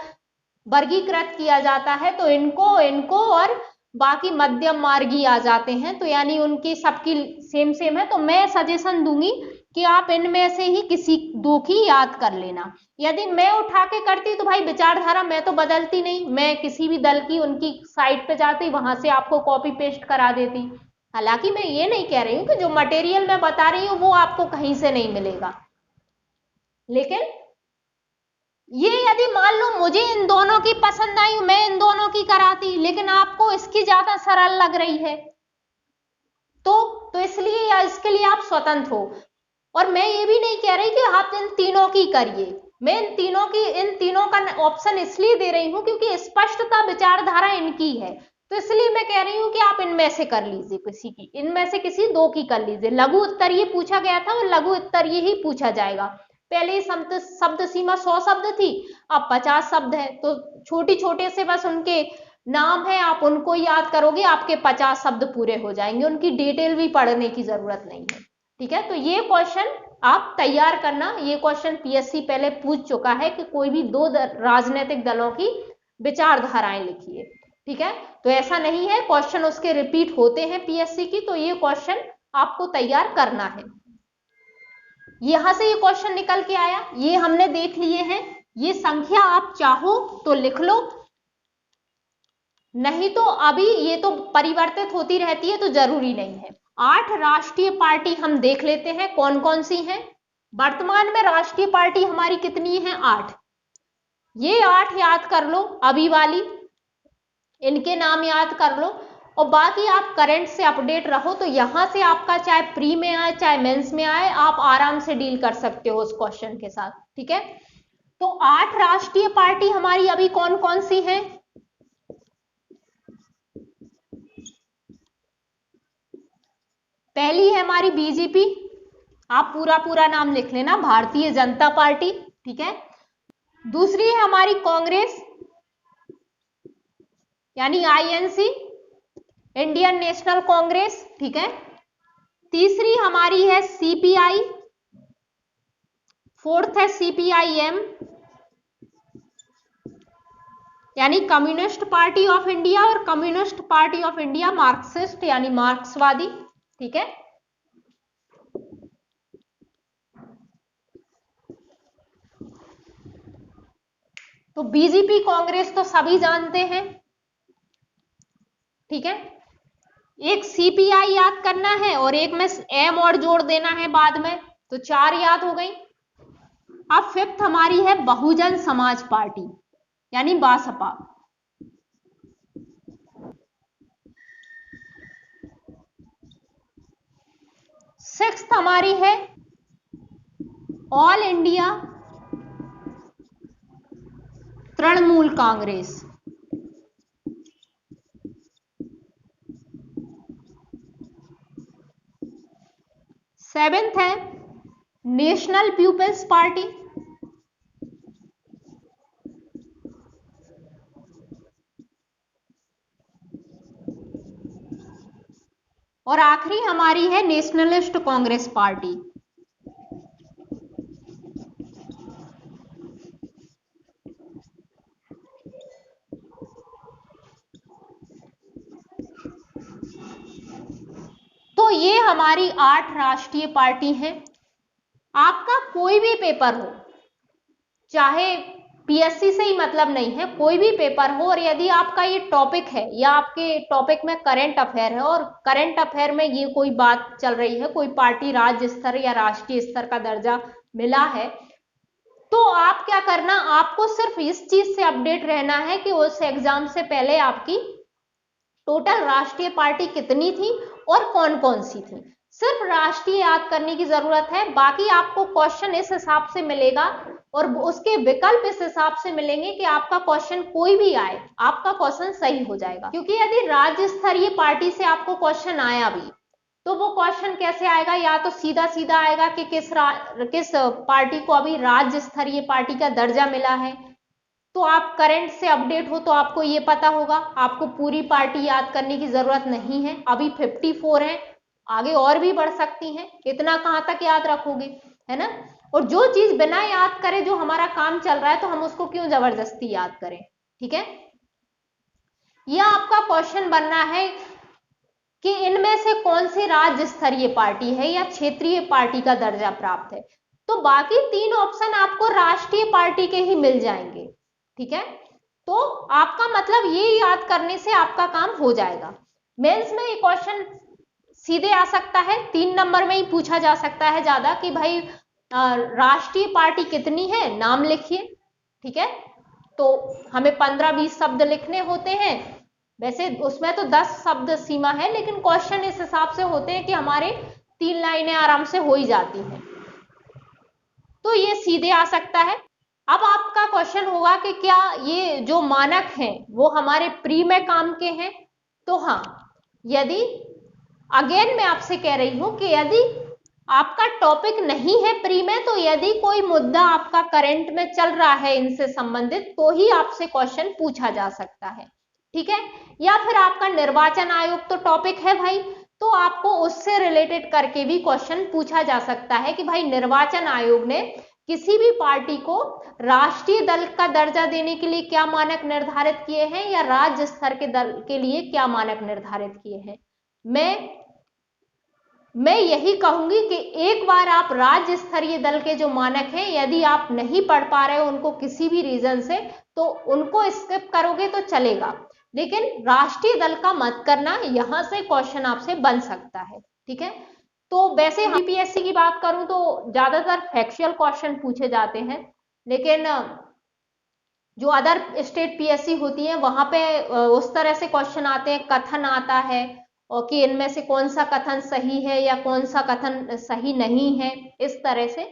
वर्गीकृत किया जाता है, तो इनको और बाकी मध्यम मार्गी आ जाते हैं, तो यानी उनकी सबकी सेम सेम है। तो मैं सजेशन दूंगी कि आप इनमें से ही किसी दो की याद कर लेना। यदि मैं उठा के करती तो भाई विचारधारा मैं तो बदलती नहीं, मैं किसी भी दल की उनकी साइट पे जाती, वहां से आपको कॉपी पेस्ट करा देती। हालांकि मैं ये नहीं कह रही हूँ कि जो मटेरियल मैं बता रही हूँ वो आपको कहीं से नहीं मिलेगा, लेकिन ये यदि मान लो मुझे इन दोनों की पसंद आई, मैं इन दोनों की कराती, लेकिन आपको इसकी ज्यादा सरल लग रही है, तो इसलिए या इसके लिए आप स्वतंत्र हो। और मैं ये भी नहीं कह रही कि आप इन तीनों की करिए, मैं इन तीनों का ऑप्शन इसलिए दे रही हूं क्योंकि स्पष्टता विचारधारा इनकी है, तो इसलिए मैं कह रही हूं कि आप इनमें से कर लीजिए, किसी की, इनमें से किसी दो की कर लीजिए। लघु उत्तरीय पूछा गया था और लघु उत्तरीय ही पूछा जाएगा। पहले शब्द सीमा 100 शब्द थी, अब 50 शब्द है, तो छोटे छोटे से बस उनके नाम है, आप उनको याद करोगे, आपके 50 शब्द पूरे हो जाएंगे, उनकी डिटेल भी पढ़ने की जरूरत नहीं है। ठीक है, तो ये क्वेश्चन आप तैयार करना। ये क्वेश्चन पीएससी पहले पूछ चुका है कि कोई भी दो राजनीतिक दलों की विचारधाराएं लिखिए। ठीक है, तो ऐसा नहीं है, क्वेश्चन उसके रिपीट होते हैं पीएससी की, तो ये क्वेश्चन आपको तैयार करना है। यहां से ये क्वेश्चन निकल के आया, ये हमने देख लिए हैं। ये संख्या आप चाहो तो लिख लो, नहीं तो अभी ये तो परिवर्तित होती रहती है, तो जरूरी नहीं है। 8 राष्ट्रीय पार्टी हम देख लेते हैं कौन कौन सी हैं। वर्तमान में राष्ट्रीय पार्टी हमारी कितनी है? 8। ये 8 याद कर लो, अभी वाली, इनके नाम याद कर लो, और बाकी आप करंट से अपडेट रहो, तो यहां से आपका चाहे प्री में आए चाहे मेंस में आए, आप आराम से डील कर सकते हो उस क्वेश्चन के साथ। ठीक है, तो 8 राष्ट्रीय पार्टी हमारी अभी कौन कौन सी हैं? पहली है हमारी बीजेपी, आप पूरा पूरा नाम लिख लेना, भारतीय जनता पार्टी। ठीक है, दूसरी है हमारी कांग्रेस यानी आईएनसी, इंडियन नेशनल कांग्रेस। ठीक है, तीसरी हमारी है सीपीआई, फोर्थ है सीपीआईएम यानी कम्युनिस्ट पार्टी ऑफ इंडिया, और communist party of India Marxist यानी मार्क्सवादी। ठीक है, तो बीजेपी कांग्रेस तो सभी जानते हैं। ठीक है, एक सीपीआई याद करना है और एक में एम और जोड़ देना है बाद में, तो 4 याद हो गई। अब 5th हमारी है बहुजन समाज पार्टी यानी बासपा। 6th हमारी है all India Trinamool Congress. 7th है नेशनल पीपल्स पार्टी। और आखिरी हमारी है नेशनलिस्ट कांग्रेस पार्टी। तो ये हमारी 8 राष्ट्रीय पार्टी हैं। आपका कोई भी पेपर हो, चाहे पीएससी से ही मतलब नहीं है, कोई भी पेपर हो, और यदि आपका ये टॉपिक है या आपके टॉपिक में करंट अफेयर है और करंट अफेयर में ये कोई बात चल रही है, कोई पार्टी राज्य स्तर या राष्ट्रीय स्तर का दर्जा मिला है, तो आप क्या करना, आपको सिर्फ इस चीज से अपडेट रहना है कि उस एग्जाम से पहले आपकी टोटल राष्ट्रीय पार्टी कितनी थी और कौन कौन सी थी। सिर्फ राष्ट्रीय याद करने की जरूरत है, बाकी आपको क्वेश्चन इस हिसाब से मिलेगा और उसके विकल्प इस हिसाब से मिलेंगे कि आपका क्वेश्चन कोई भी आए, आपका क्वेश्चन सही हो जाएगा। क्योंकि यदि राज्य स्तरीय पार्टी से आपको क्वेश्चन आया भी, तो वो क्वेश्चन कैसे आएगा, या तो सीधा सीधा आएगा कि किस पार्टी को अभी राज्य स्तरीय पार्टी का दर्जा मिला है, तो आप करंट से अपडेट हो तो आपको ये पता होगा, आपको पूरी पार्टी याद करने की जरूरत नहीं है। अभी 54 है, आगे और भी बढ़ सकती हैं, इतना कहां तक याद रखोगे, है ना। और जो चीज बिना याद करे जो हमारा काम चल रहा है, तो हम उसको क्यों जबरदस्ती याद करें। ठीक है। यह आपका क्वेश्चन बनना है कि इनमें से कौन सी राज्य स्तरीय पार्टी है या क्षेत्रीय पार्टी का दर्जा प्राप्त है। तो बाकी 3 ऑप्शन आपको राष्ट्रीय पार्टी के ही मिल जाएंगे। ठीक है, तो आपका मतलब ये याद करने से आपका काम हो जाएगा। मेंस में ये क्वेश्चन सीधे आ सकता है, 3 नंबर में ही पूछा जा सकता है ज्यादा, कि भाई राष्ट्रीय पार्टी कितनी है, नाम लिखिए। ठीक है, तो हमें 15-20 शब्द लिखने होते हैं। वैसे उसमें तो 10 शब्द सीमा है, लेकिन क्वेश्चन इस हिसाब से होते हैं कि हमारे 3 लाइनें आराम से हो ही जाती हैं, तो ये सीधे आ सकता है। अब आपका क्वेश्चन होगा कि क्या ये जो मानक हैं वो हमारे प्री में काम के हैं। तो हाँ, यदि अगेन मैं आपसे कह रही हूं कि यदि आपका टॉपिक नहीं है प्री में, तो यदि कोई मुद्दा आपका करंट में चल रहा है इनसे संबंधित, तो ही आपसे क्वेश्चन पूछा जा सकता है। ठीक है, या फिर आपका निर्वाचन आयोग तो टॉपिक है भाई, तो आपको उससे रिलेटेड करके भी क्वेश्चन पूछा जा सकता है कि भाई निर्वाचन आयोग ने किसी भी पार्टी को राष्ट्रीय दल का दर्जा देने के लिए क्या मानक निर्धारित किए हैं, या राज्य स्तर के दल के लिए क्या मानक निर्धारित किए हैं। मैं यही कहूंगी कि एक बार आप राज्य स्तरीय दल के जो मानक हैं, यदि आप नहीं पढ़ पा रहे हो उनको किसी भी रीजन से, तो उनको स्किप करोगे तो चलेगा, लेकिन राष्ट्रीय दल का मत करना, यहां से क्वेश्चन आपसे बन सकता है। ठीक है, तो वैसे यूपीएससी की बात करूं तो ज्यादातर फैक्चुअल क्वेश्चन पूछे जाते हैं, लेकिन जो अदर स्टेट पीएससी होती है वहां पे उस तरह से क्वेश्चन आते हैं, कथन आता है, और कि इनमें से कौन सा कथन सही है या कौन सा कथन सही नहीं है, इस तरह से।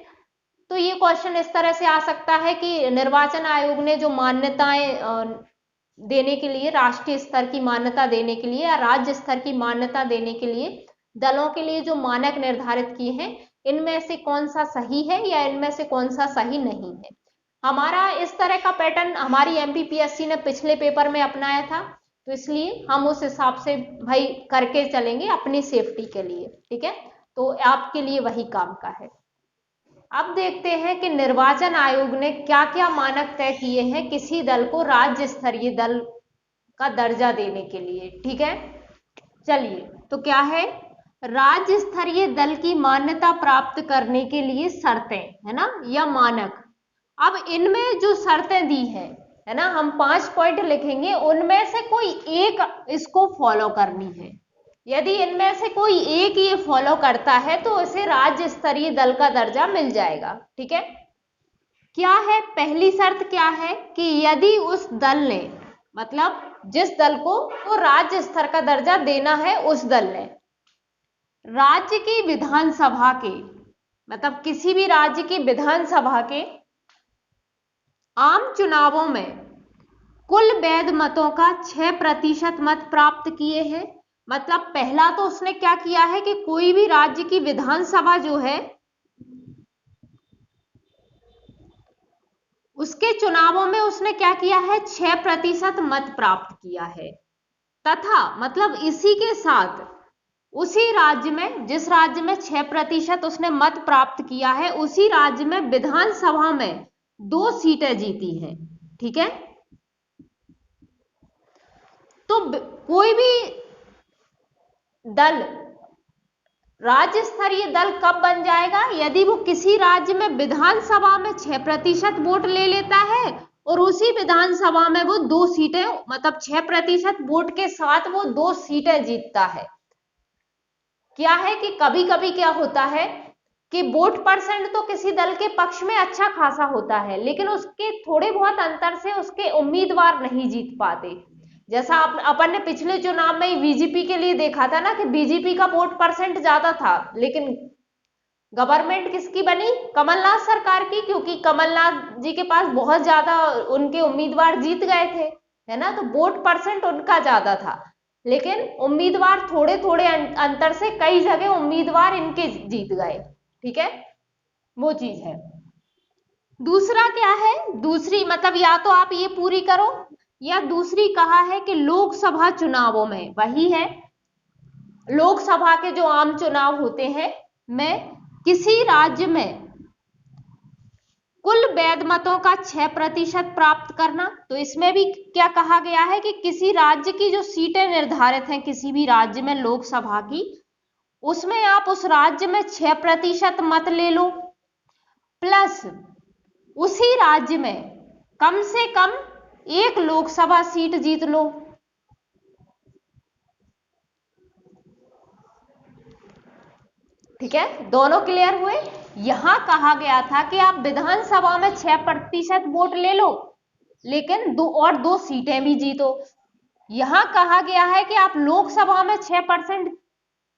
तो ये क्वेश्चन इस तरह से आ सकता है कि निर्वाचन आयोग ने जो मान्यताएं देने के लिए, राष्ट्रीय स्तर की मान्यता देने के लिए या राज्य स्तर की मान्यता देने के लिए दलों के लिए जो मानक निर्धारित किए हैं, इनमें से कौन सा सही है या इनमें से कौन सा सही नहीं है। हमारा इस तरह का पैटर्न हमारी एमपीपीएससी ने पिछले पेपर में अपनाया था, तो इसलिए हम उस हिसाब से भाई करके चलेंगे अपनी सेफ्टी के लिए। ठीक है, तो आपके लिए वही काम का है। अब देखते हैं कि निर्वाचन आयोग ने क्या क्या मानक तय किए हैं किसी दल को राज्य स्तरीय दल का दर्जा देने के लिए। ठीक है, चलिए, तो क्या है, राज्य स्तरीय दल की मान्यता प्राप्त करने के लिए शर्तें, है ना, या मानक। अब इनमें जो शर्तें दी है ना, हम 5 पॉइंट लिखेंगे, उनमें से कोई एक इसको फॉलो करनी है। यदि इनमें से कोई एक ये फॉलो करता है तो इसे राज्य स्तरीय दल का दर्जा मिल जाएगा। ठीक है, क्या है, पहली शर्त क्या है कि यदि उस दल ने, मतलब जिस दल को तो राज्य स्तर का दर्जा देना है, उस दल ने राज्य की विधानसभा के, मतलब किसी भी राज्य की विधानसभा के आम चुनावों में कुल वैध मतों का 6% मत प्राप्त किए हैं। मतलब पहला तो उसने क्या किया है कि कोई भी राज्य की विधानसभा जो है उसके चुनावों में उसने क्या किया है, 6% मत प्राप्त किया है, तथा मतलब इसी के साथ उसी राज्य में, जिस राज्य में 6% उसने मत प्राप्त किया है, उसी राज्य में विधानसभा में 2 सीटें जीती हैं। ठीक है, तो कोई भी दल राज्य स्तरीय दल कब बन जाएगा, यदि वो किसी राज्य में विधानसभा में 6% वोट ले लेता है और उसी विधानसभा में वो 2 सीटें, मतलब 6% वोट के साथ वो 2 सीटें जीतता है। क्या है कि कभी कभी क्या होता है कि वोट परसेंट तो किसी दल के पक्ष में अच्छा खासा होता है, लेकिन उसके थोड़े बहुत अंतर से उसके उम्मीदवार नहीं जीत पाते। जैसा अपन ने पिछले चुनाव में बीजेपी के लिए देखा था ना, कि बीजेपी का वोट परसेंट ज्यादा था, लेकिन गवर्नमेंट किसकी बनी, कमलनाथ सरकार की, क्योंकि कमलनाथ जी के पास बहुत ज्यादा उनके उम्मीदवार जीत गए थे, है ना, तो वोट परसेंट उनका ज्यादा था, लेकिन उम्मीदवार थोड़े थोड़े अंतर से कई जगह उम्मीदवार इनके जीत गए। ठीक है, वो चीज है। दूसरा क्या है, दूसरी मतलब या तो आप ये पूरी करो, या दूसरी कहा है कि लोकसभा चुनावों में, वही है, लोकसभा के जो आम चुनाव होते हैं में किसी राज्य में कुल वैध मतों का 6% प्राप्त करना। तो इसमें भी क्या कहा गया है कि किसी राज्य की जो सीटें निर्धारित हैं किसी भी राज्य में लोकसभा की, उसमें आप उस राज्य में 6% मत ले लो, प्लस उसी राज्य में कम से कम एक लोकसभा सीट जीत लो। ठीक है, दोनों क्लियर हुए। यहां कहा गया था कि आप विधानसभा में 6% वोट ले लो लेकिन दो सीटें भी जीतो। यहां कहा गया है कि आप लोकसभा में 6%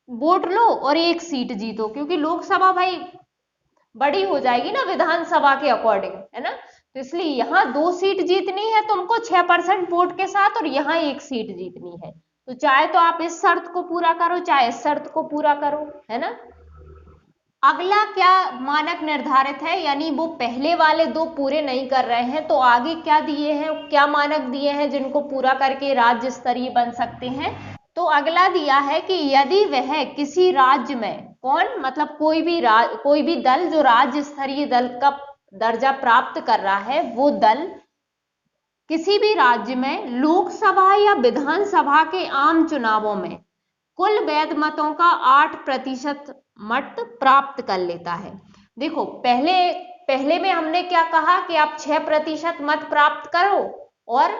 वोट लो और एक सीट जीतो, क्योंकि लोकसभा भाई बड़ी हो जाएगी ना विधानसभा के अकॉर्डिंग, है ना। तो इसलिए यहां 2 सीट जीतनी है तुमको 6% वोट के साथ और यहां एक सीट जीतनी है। तो चाहे तो आप इस शर्त को पूरा करो चाहे इस शर्त को पूरा करो, है ना। अगला क्या मानक निर्धारित है, यानी वो पहले वाले 2 पूरे नहीं कर रहे हैं तो आगे क्या दिए हैं, क्या मानक दिए हैं जिनको पूरा करके राज्य स्तरीय बन सकते हैं। तो अगला दिया है कि यदि वह किसी राज्य में, कौन मतलब कोई भी दल जो राज्य स्तरीय दल का दर्जा प्राप्त कर रहा है, वो दल किसी भी राज्य में लोकसभा या विधानसभा के आम चुनावों में कुल वैध मतों का 8% मत प्राप्त कर लेता है। देखो पहले में हमने क्या कहा कि आप 6% मत प्राप्त करो और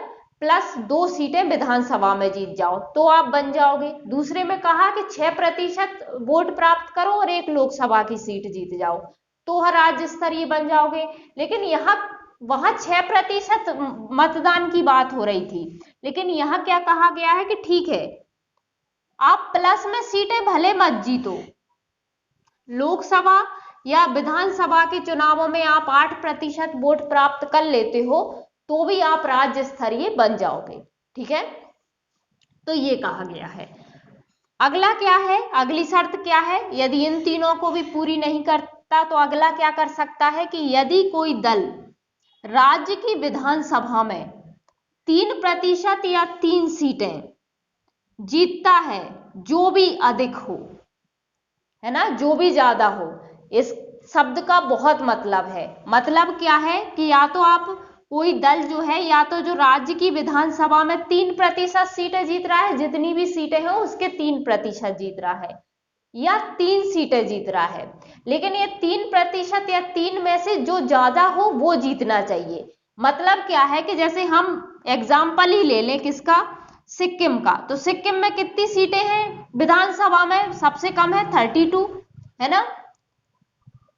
प्लस 2 सीटें विधानसभा में जीत जाओ तो आप बन जाओगे। दूसरे में कहा कि 6% वोट प्राप्त करो और एक लोकसभा की सीट जीत जाओ तो राज्य स्तरीय बन जाओगे। लेकिन वहां 6% मतदान की बात हो रही थी, लेकिन यहां क्या कहा गया है कि ठीक है आप प्लस में सीटें भले मत जीतो, लोकसभा या विधानसभा के चुनावों में आप 8% वोट प्राप्त कर लेते हो तो भी आप राज्य स्तरीय बन जाओगे। ठीक है, तो ये कहा गया है। अगला क्या है, अगली शर्त क्या है, यदि इन तीनों को भी पूरी नहीं करता तो अगला क्या कर सकता है कि यदि कोई दल राज्य की विधानसभा में 3% या 3 सीटें जीतता है, जो भी अधिक हो, है ना, जो भी ज्यादा हो। इस शब्द का बहुत मतलब है, मतलब क्या है कि या तो आप कोई दल जो है या तो जो राज्य की विधानसभा में 3% सीटें जीत रहा है, जितनी भी सीटें हैं उसके 3% जीत रहा है, या 3 सीटें जीत रहा है, लेकिन ये 3% या 3 में से जो ज्यादा हो वो जीतना चाहिए। मतलब क्या है कि जैसे हम एग्जाम्पल ही ले लें किसका, सिक्किम का। तो सिक्किम में कितनी सीटें हैं विधानसभा में, सबसे कम है 32, है ना,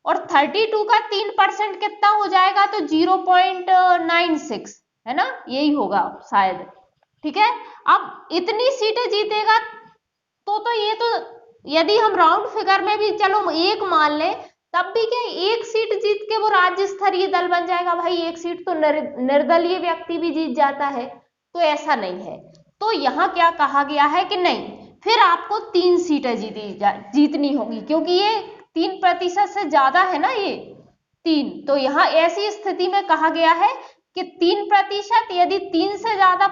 और 32 का 3% कितना हो जाएगा तो 0.96, है ना, यही होगा शायद। ठीक है, अब इतनी सीटें जीतेगा तो ये तो यदि हम राउंड फिगर में भी चलो एक मान ले तब भी क्या एक सीट जीत के वो राज्य स्तरीय दल बन जाएगा। भाई एक सीट तो निर्दलीय व्यक्ति भी जीत जाता है, तो ऐसा नहीं है। तो यहां क्या कहा गया है कि नहीं, फिर आपको 3 सीटें जीतनी होगी, क्योंकि ये 3% से ज्यादा है ना, ये 3। तो यहां ऐसी स्थिति में कहा गया है कि 3%, यदि 3 से ज्यादा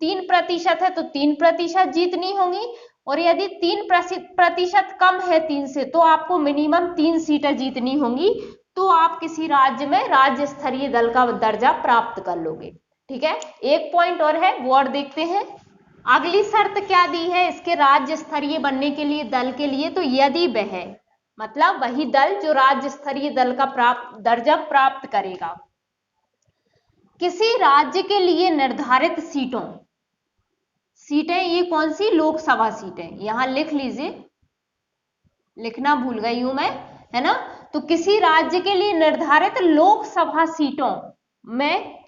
3% है तो 3% जीतनी होगी, और यदि 3% कम है 3 से तो आपको मिनिमम 3 सीटें जीतनी होंगी, तो आप किसी राज्य में राज्य स्तरीय दल का दर्जा प्राप्त कर लोगे। ठीक है, एक पॉइंट और है वो और देखते हैं। अगली शर्त क्या दी है इसके राज्य स्तरीय बनने के लिए दल के लिए, तो यदि वह मतलब वही दल जो राज्य स्तरीय दल का दर्जा प्राप्त करेगा किसी राज्य के लिए निर्धारित सीटें ये कौन सी, लोकसभा सीटें, यहां लिख लीजिए, लिखना भूल गई हूं मैं, है ना। तो किसी राज्य के लिए निर्धारित लोकसभा सीटों में,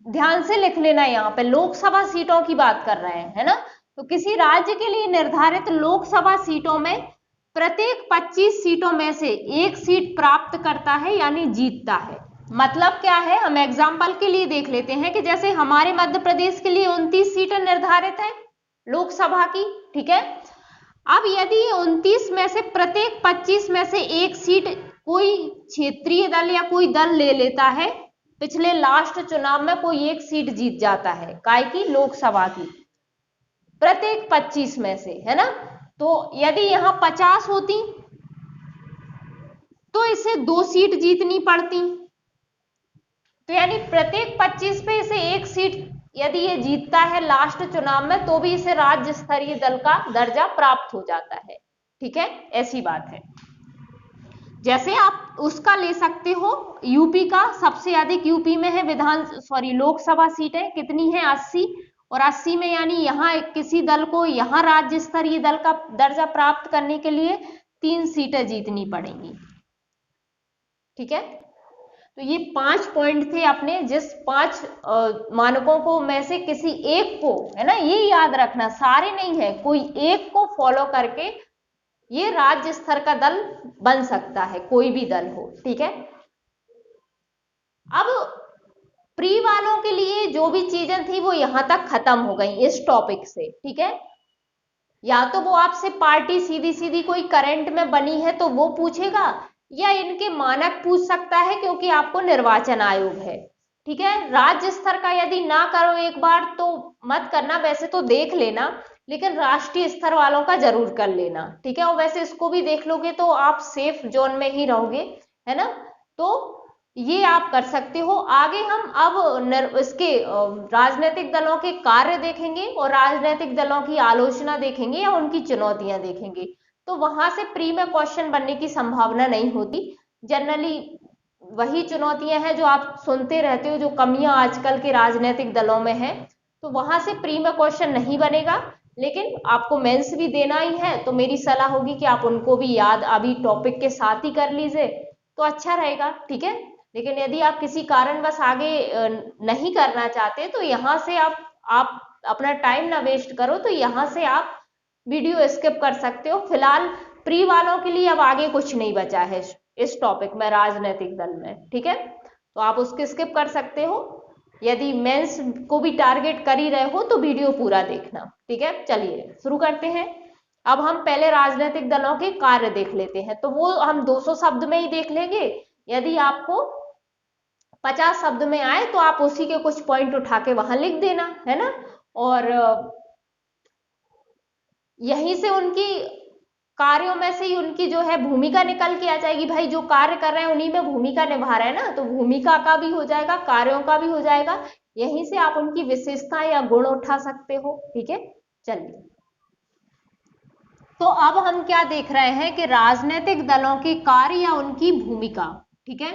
ध्यान से लिख लेना, यहां पे लोकसभा सीटों की बात कर रहे हैं, है ना। तो किसी राज्य के लिए निर्धारित लोकसभा सीटों में प्रत्येक 25 सीटों में से एक सीट प्राप्त करता है यानी जीतता है। मतलब क्या है, हम एग्जाम्पल के लिए देख लेते हैं कि जैसे हमारे मध्य प्रदेश के लिए 29 सीटें निर्धारित है लोकसभा की। ठीक है, अब यदि 29 में से प्रत्येक 25 में से एक सीट कोई क्षेत्रीय दल या कोई दल ले लेता है, पिछले लास्ट चुनाव में कोई एक सीट जीत जाता है, काय की, लोकसभा की, प्रत्येक 25 में से, है ना। तो यदि यहां 50 होती तो इसे 2 सीट जीतनी पड़ती, तो यानी प्रत्येक 25 पे इसे एक सीट यदि ये जीतता है लास्ट चुनाव में तो भी इसे राज्य स्तरीय दल का दर्जा प्राप्त हो जाता है। ठीक है, ऐसी बात है। जैसे आप उसका ले सकते हो, यूपी का सबसे अधिक यूपी में है लोकसभा सीटें कितनी है 80, और 80 में यानी यहाँ किसी दल को यहाँ राज्य स्तरीय दल का दर्जा प्राप्त करने के लिए 3 सीटें जीतनी पड़ेंगी। ठीक है, तो ये 5 पॉइंट थे अपने, जिस 5 मानकों को में से किसी एक को, है ना, ये याद रखना, सारे नहीं है, कोई एक को फॉलो करके ये राज्य स्तर का दल बन सकता है, कोई भी दल हो। ठीक है, अब प्री वालों के लिए जो भी चीजें थी वो यहां तक खत्म हो गई इस टॉपिक से। ठीक है, या तो वो आपसे पार्टी सीधी सीधी कोई करंट में बनी है तो वो पूछेगा, या इनके मानक पूछ सकता है क्योंकि आपको निर्वाचन आयोग है। ठीक है, राज्य स्तर का यदि ना करो एक बार तो मत करना, वैसे तो देख लेना, लेकिन राष्ट्रीय स्तर वालों का जरूर कर लेना। ठीक है, और वैसे इसको भी देख लोगे तो आप सेफ जोन में ही रहोगे, है ना, तो ये आप कर सकते हो। आगे हम अब इसके राजनीतिक दलों के कार्य देखेंगे और राजनीतिक दलों की आलोचना देखेंगे या उनकी चुनौतियां देखेंगे। तो वहां से प्री में क्वेश्चन बनने की संभावना नहीं होती। जनरली वही चुनौतियां हैं जो आप सुनते रहते हो, जो कमियां आजकल के राजनीतिक दलों में है, तो वहां से प्री में क्वेश्चन नहीं बनेगा। लेकिन आपको मेंस भी देना ही है तो मेरी सलाह होगी कि आप उनको भी याद अभी टॉपिक के साथ ही कर लीजिए तो अच्छा रहेगा। ठीक है, लेकिन यदि आप किसी कारणवश आगे नहीं करना चाहते तो यहाँ से आप अपना टाइम ना वेस्ट करो, तो यहाँ से आप वीडियो स्किप कर सकते हो। फिलहाल प्री वालों के लिए अब आगे कुछ नहीं बचा है इस टॉपिक में, राजनीतिक दल में। ठीक है, तो आप उसके स्किप कर सकते हो। यदि मेंस को भी टारगेट कर ही रहे हो तो वीडियो पूरा देखना। ठीक है, चलिए शुरू करते हैं। अब हम पहले राजनीतिक दलों के कार्य देख लेते हैं, तो वो हम 200 शब्द में ही देख लेंगे। यदि आपको 50 शब्द में आए तो आप उसी के कुछ पॉइंट उठा के वहां लिख देना, है ना, और यहीं से उनकी कार्यों में से ही उनकी जो है भूमिका निकल के आ जाएगी। भाई जो कार्य कर रहे हैं उन्हीं में भूमिका निभा रहे हैं ना, तो भूमिका का भी हो जाएगा, कार्यों का भी हो जाएगा। यहीं से आप उनकी विशेषता या गुण उठा सकते हो। ठीक है, चलिए, तो अब हम क्या देख रहे हैं कि राजनीतिक दलों के कार्य या उनकी भूमिका। ठीक है,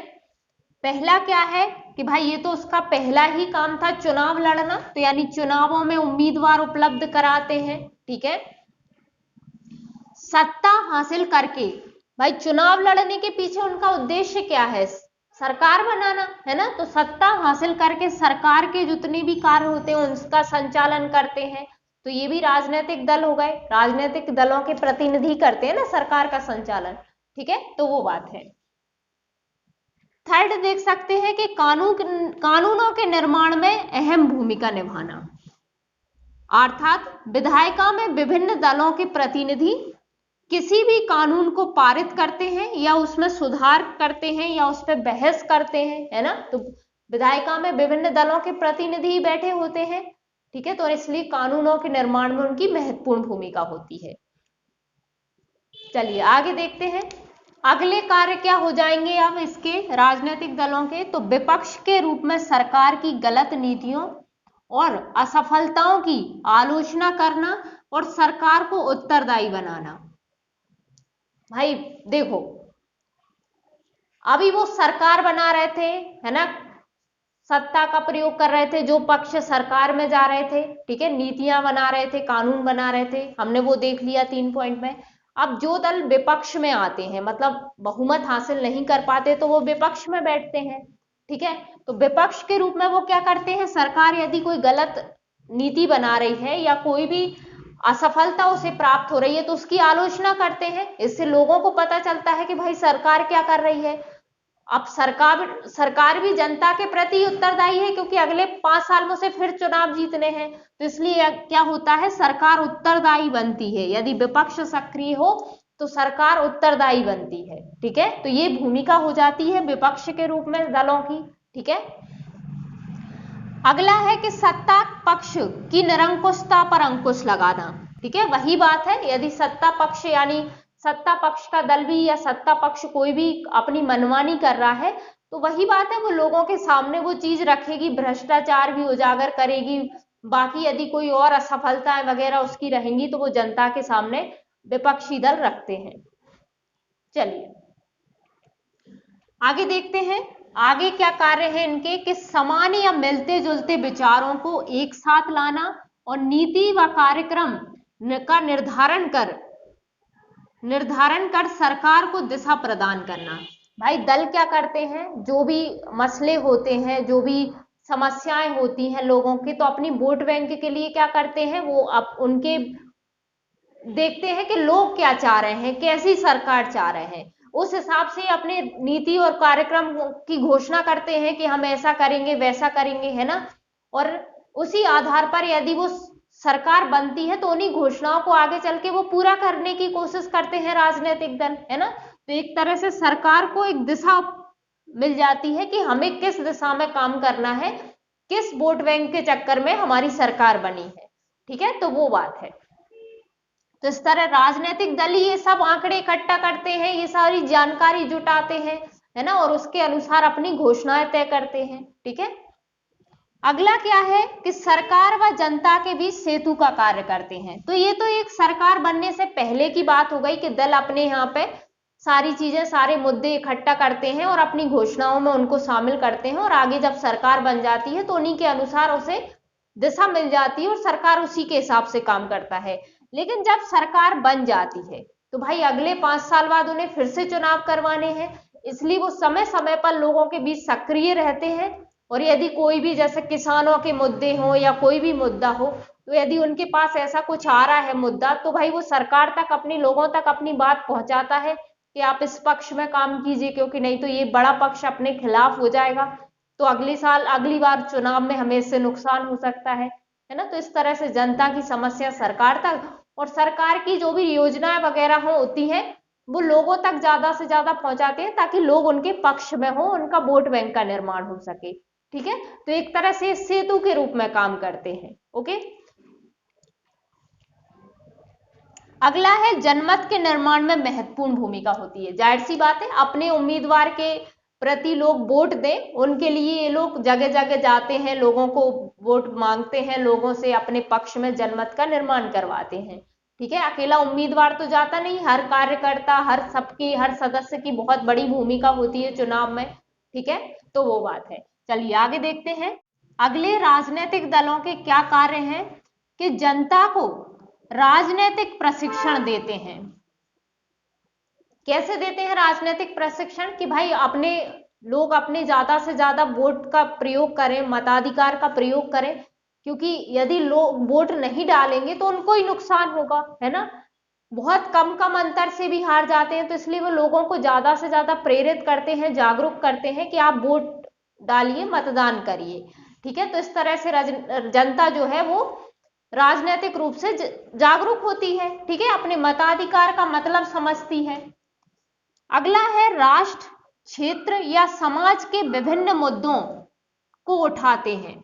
पहला क्या है कि भाई ये तो उसका पहला ही काम था, चुनाव लड़ना, तो यानी चुनावों में उम्मीदवार उपलब्ध कराते हैं। ठीक है, सत्ता हासिल करके, भाई चुनाव लड़ने के पीछे उनका उद्देश्य क्या है, सरकार बनाना, है ना, तो सत्ता हासिल करके सरकार के जितने भी कार्य होते हैं उसका संचालन करते हैं। तो ये भी राजनीतिक दल हो गए, राजनीतिक दलों के प्रतिनिधि करते हैं ना सरकार का संचालन। ठीक है, तो वो बात है। थर्ड देख सकते हैं कि कानूनों के निर्माण में अहम भूमिका निभाना, अर्थात विधायिका में विभिन्न दलों के प्रतिनिधि किसी भी कानून को पारित करते हैं या उसमें सुधार करते हैं या उस पर बहस करते हैं, है ना, तो विधायिका में विभिन्न दलों के प्रतिनिधि बैठे होते हैं। ठीक है, तो इसलिए कानूनों के निर्माण में उनकी महत्वपूर्ण भूमिका होती है। चलिए आगे देखते हैं, अगले कार्य क्या हो जाएंगे अब इसके राजनीतिक दलों के, तो विपक्ष के रूप में सरकार की गलत नीतियों और असफलताओं की आलोचना करना और सरकार को उत्तरदायी बनाना। भाई देखो, अभी वो सरकार बना रहे थे, है ना, सत्ता का प्रयोग कर रहे थे, जो पक्ष सरकार में जा रहे थे, ठीक है, नीतियां बना रहे थे, कानून बना रहे थे, हमने वो देख लिया 3 पॉइंट में। अब जो दल विपक्ष में आते हैं, मतलब बहुमत हासिल नहीं कर पाते, तो वो विपक्ष में बैठते हैं। ठीक है, तो विपक्ष के रूप में वो क्या करते हैं, सरकार यदि कोई गलत नीति बना रही है या कोई भी असफलता उसे प्राप्त हो रही है तो उसकी आलोचना करते हैं। इससे लोगों को पता चलता है कि भाई सरकार क्या कर रही है। अब सरकार भी जनता के प्रति उत्तरदायी है, क्योंकि अगले 5 साल में उसे फिर चुनाव जीतने हैं, तो इसलिए क्या होता है, सरकार उत्तरदायी बनती है। यदि विपक्ष सक्रिय हो तो सरकार उत्तरदायी बनती है। ठीक है, तो ये भूमिका हो जाती है विपक्ष के रूप में दलों की। ठीक है, अगला है कि सत्ता पक्ष की निरंकुशता पर अंकुश लगाना। ठीक है, वही बात है, यदि सत्ता पक्ष यानी सत्ता पक्ष का दल भी या सत्ता पक्ष कोई भी अपनी मनमानी कर रहा है तो वही बात है, वो लोगों के सामने वो चीज रखेगी, भ्रष्टाचार भी उजागर करेगी, बाकी यदि कोई और असफलताएं वगैरह उसकी रहेंगी तो वो जनता के सामने विपक्षी दल रखते हैं। चलिए आगे देखते हैं, आगे क्या कार्य है इनके कि समान या मिलते जुलते विचारों को एक साथ लाना और नीति व कार्यक्रम का निर्धारण कर सरकार को दिशा प्रदान करना। भाई दल क्या करते हैं, जो भी मसले होते हैं, जो भी समस्याएं होती हैं लोगों की, तो अपनी वोट बैंक के लिए क्या करते हैं, वो अब उनके देखते हैं कि लोग क्या चाह रहे हैं, कैसी सरकार चाह रहे हैं, उस हिसाब से अपने नीति और कार्यक्रम की घोषणा करते हैं कि हम ऐसा करेंगे वैसा करेंगे, है ना। और उसी आधार पर यदि वो सरकार बनती है तो उन्हीं घोषणाओं को आगे चल के वो पूरा करने की कोशिश करते हैं राजनीतिक दल, है ना। तो एक तरह से सरकार को एक दिशा मिल जाती है कि हमें किस दिशा में काम करना है, किस वोट बैंक के चक्कर में हमारी सरकार बनी है, ठीक है। तो वो बात है। तो इस तरह राजनीतिक दल ये सब आंकड़े इकट्ठा करते हैं, ये सारी जानकारी जुटाते हैं, है ना, और उसके अनुसार अपनी घोषणाएं तय करते हैं, ठीक है। अगला क्या है कि सरकार व जनता के बीच सेतु का कार्य करते हैं। तो ये तो एक सरकार बनने से पहले की बात हो गई कि दल अपने यहाँ पे सारी चीजें, सारे मुद्दे इकट्ठा करते हैं और अपनी घोषणाओं में उनको शामिल करते हैं, और आगे जब सरकार बन जाती है तो उन्हीं के अनुसार उसे दिशा मिल जाती है और सरकार उसी के हिसाब से काम करता है। लेकिन जब सरकार बन जाती है तो भाई अगले 5 साल बाद उन्हें फिर से चुनाव करवाने हैं, इसलिए वो समय समय पर लोगों के बीच सक्रिय रहते हैं। और यदि कोई भी, जैसे किसानों के मुद्दे हो या कोई भी मुद्दा हो, तो यदि उनके पास ऐसा कुछ आ रहा है मुद्दा, तो भाई वो सरकार तक, अपने लोगों तक अपनी बात पहुंचाता है कि आप इस पक्ष में काम कीजिए, क्योंकि नहीं तो ये बड़ा पक्ष अपने खिलाफ हो जाएगा, तो अगली साल, अगली बार चुनाव में हमें इससे नुकसान हो सकता है ना। तो इस तरह से जनता की समस्या सरकार तक, और सरकार की जो भी योजनाएं वगैरह होती हैं वो लोगों तक ज्यादा से ज्यादा पहुंचाते हैं, ताकि लोग उनके पक्ष में हो, उनका वोट बैंक का निर्माण हो सके, ठीक है। तो एक तरह से सेतु के रूप में काम करते हैं। ओके, अगला है जनमत के निर्माण में महत्वपूर्ण भूमिका होती है। जाहिर सी बात है, अपने उम्मीदवार के प्रति लोग वोट दें, उनके लिए ये लोग जगह जगह जाते हैं, लोगों को वोट मांगते हैं, लोगों से अपने पक्ष में जनमत का निर्माण करवाते हैं, ठीक है। अकेला उम्मीदवार तो जाता नहीं, हर कार्यकर्ता, हर सबकी, हर सदस्य की बहुत बड़ी भूमिका होती है चुनाव में, ठीक है। तो वो बात है। चलिए आगे देखते हैं, अगले राजनीतिक दलों के क्या कार्य हैं कि जनता को राजनीतिक प्रशिक्षण देते हैं। कैसे देते हैं राजनीतिक प्रशिक्षण कि भाई अपने लोग अपने ज्यादा से ज्यादा वोट का प्रयोग करें, मताधिकार का प्रयोग करें, क्योंकि यदि लोग वोट नहीं डालेंगे तो उनको ही नुकसान होगा, है ना। बहुत कम कम अंतर से भी हार जाते हैं, तो इसलिए वो लोगों को ज्यादा से ज्यादा प्रेरित करते हैं, जागरूक करते हैं कि आप वोट डालिए, मतदान करिए, ठीक है। तो इस तरह से जनता जो है वो राजनीतिक रूप से जागरूक होती है, ठीक है, अपने मताधिकार का मतलब समझती है। अगला है राष्ट्र, क्षेत्र या समाज के विभिन्न मुद्दों को उठाते हैं।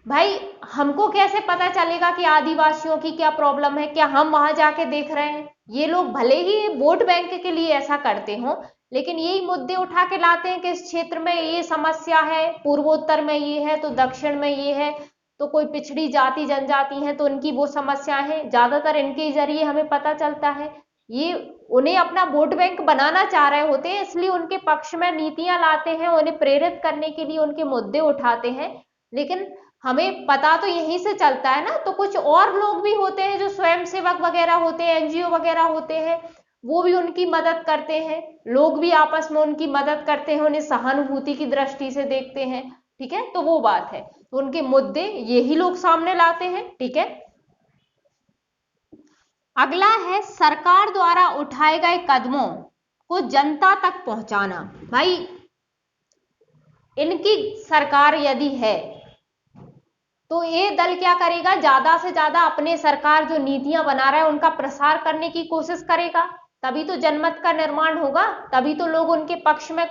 भाई हमको कैसे पता चलेगा कि आदिवासियों की क्या प्रॉब्लम है, क्या हम वहां जाके देख रहे हैं? ये लोग भले ही वोट बैंक के लिए ऐसा करते हो, लेकिन यही मुद्दे उठा के लाते हैं कि इस क्षेत्र में ये समस्या है, पूर्वोत्तर में ये है, तो दक्षिण में ये है, तो कोई पिछड़ी जाति जनजाति है तो उनकी वो समस्या है, ज्यादातर इनके जरिए हमें पता चलता है। ये उन्हें अपना वोट बैंक बनाना चाह रहे होते हैं, इसलिए उनके पक्ष में नीतियां लाते हैं, उन्हें प्रेरित करने के लिए उनके मुद्दे उठाते हैं। लेकिन हमें पता तो यहीं से चलता है ना, तो कुछ और लोग भी होते हैं जो स्वयं सेवक वगैरह होते हैं, एनजीओ वगैरह होते हैं, वो भी उनकी मदद करते हैं, लोग भी आपस में उनकी मदद करते हैं, उन्हें सहानुभूति की दृष्टि से देखते हैं, ठीक है। तो वो बात है, तो उनके मुद्दे यही लोग सामने लाते हैं, ठीक है। अगला है सरकार द्वारा उठाए गए कदमों को जनता तक पहुंचाना। भाई इनकी सरकार यदि है तो ये दल क्या करेगा, ज्यादा से ज्यादा अपने सरकार जो नीतियां बना रहा है उनका प्रसार करने की कोशिश करेगा, तभी तो जनमत का निर्माण होगा, तभी तो लोग उनके पक्ष में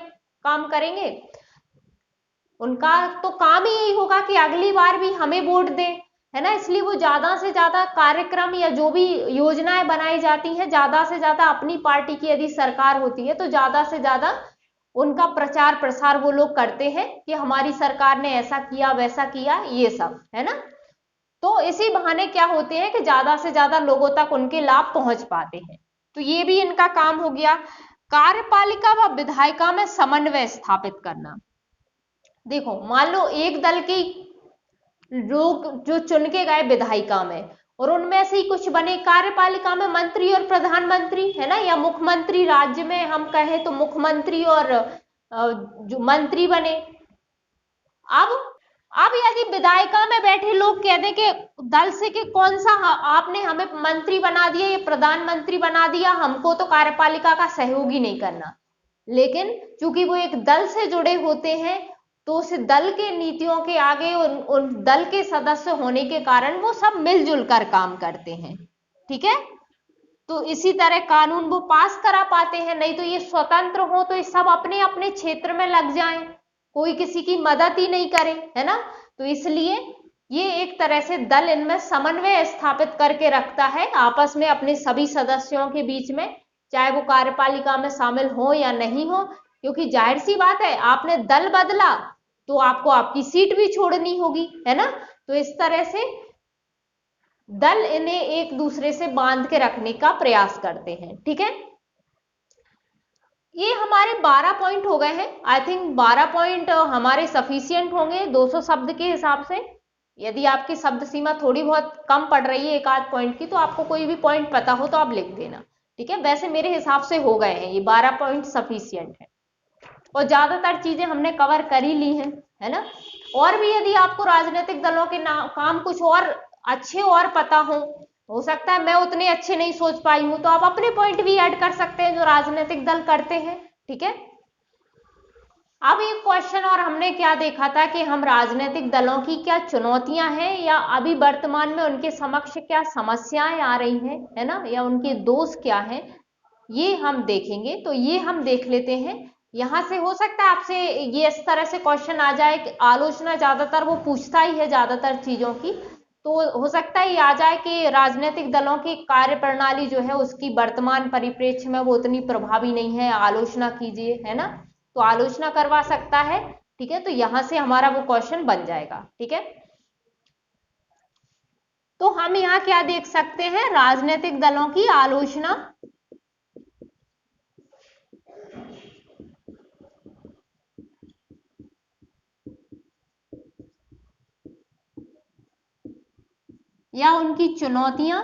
काम करेंगे। उनका तो काम ही यही होगा कि अगली बार भी हमें वोट दें, है ना। इसलिए वो ज्यादा से ज्यादा कार्यक्रम या जो भी योजनाएं बनाई जाती हैं, ज्यादा से ज्यादा अपनी पार्टी की यदि सरकार होती है तो ज्यादा से ज्यादा उनका प्रचार प्रसार वो लोग करते हैं कि हमारी सरकार ने ऐसा किया वैसा किया, ये सब है ना। तो इसी बहाने क्या होते हैं कि ज्यादा से ज्यादा लोगों तक उनके लाभ पहुंच पाते हैं। तो ये भी इनका काम हो गया। कार्यपालिका व विधायिका में समन्वय स्थापित करना। देखो मान लो एक दल की लोग जो चुन के गए विधायिका में, और उनमें से ही कुछ बने कार्यपालिका में मंत्री और प्रधानमंत्री, है ना, या मुख्यमंत्री, राज्य में हम कहें तो मुख्यमंत्री और जो मंत्री बने। अब यदि विधायिका में बैठे लोग कह दें कि दल से कि कौन सा आपने हमें मंत्री बना दिया या प्रधानमंत्री बना दिया, हमको तो कार्यपालिका का सहयोग ही नहीं करना, लेकिन चूंकि वो एक दल से जुड़े होते हैं तो उस दल के नीतियों के आगे उन दल के सदस्य होने के कारण वो सब मिलजुल कर काम करते हैं, ठीक है। तो इसी तरह कानून वो पास करा पाते हैं, नहीं तो ये स्वतंत्र हो तो ये सब अपने अपने क्षेत्र में लग जाएं, कोई किसी की मदद ही नहीं करे, है ना। तो इसलिए ये एक तरह से दल इनमें समन्वय स्थापित करके रखता है आपस में अपने सभी सदस्यों के बीच में, चाहे वो कार्यपालिका में शामिल हो या नहीं हो, क्योंकि जाहिर सी बात है आपने दल बदला तो आपको आपकी सीट भी छोड़नी होगी, है ना। तो इस तरह से दल इन्हें एक दूसरे से बांध के रखने का प्रयास करते हैं, ठीक है। ये हमारे 12 पॉइंट हो गए हैं। आई थिंक 12 पॉइंट हमारे सफिशियंट होंगे 200 शब्द के हिसाब से। यदि आपकी शब्द सीमा थोड़ी बहुत कम पड़ रही है एक आध पॉइंट की, तो आपको कोई भी पॉइंट पता हो तो आप लिख देना, ठीक है। वैसे मेरे हिसाब से हो गए हैं ये 12 पॉइंट सफिशियंट है, और ज्यादातर चीजें हमने कवर कर ही ली हैं, है ना। और भी यदि आपको राजनीतिक दलों के काम कुछ और अच्छे और पता हो सकता है मैं उतने अच्छे नहीं सोच पाई हूं, तो आप अपने पॉइंट भी ऐड कर सकते हैं जो राजनीतिक दल करते हैं, ठीक है। अब एक क्वेश्चन और हमने क्या देखा था कि हम राजनीतिक दलों की क्या चुनौतियां हैं या अभी वर्तमान में उनके समक्ष क्या समस्याएं आ रही हैं, है ना, या उनके दोष क्या हैं, ये हम देखेंगे। तो ये हम देख लेते हैं। यहां से हो सकता है आपसे ये इस तरह से क्वेश्चन आ जाए कि आलोचना ज्यादातर वो पूछता ही है ज्यादातर चीजों की, तो हो सकता है ये आ जाए कि राजनीतिक दलों की कार्य प्रणाली जो है उसकी वर्तमान परिप्रेक्ष्य में वो उतनी प्रभावी नहीं है, आलोचना कीजिए, है ना। तो आलोचना करवा सकता है, ठीक है। तो यहां से हमारा वो क्वेश्चन बन जाएगा, ठीक है। तो हम यहाँ क्या देख सकते हैं, राजनीतिक दलों की आलोचना। या उनकी चुनौतियां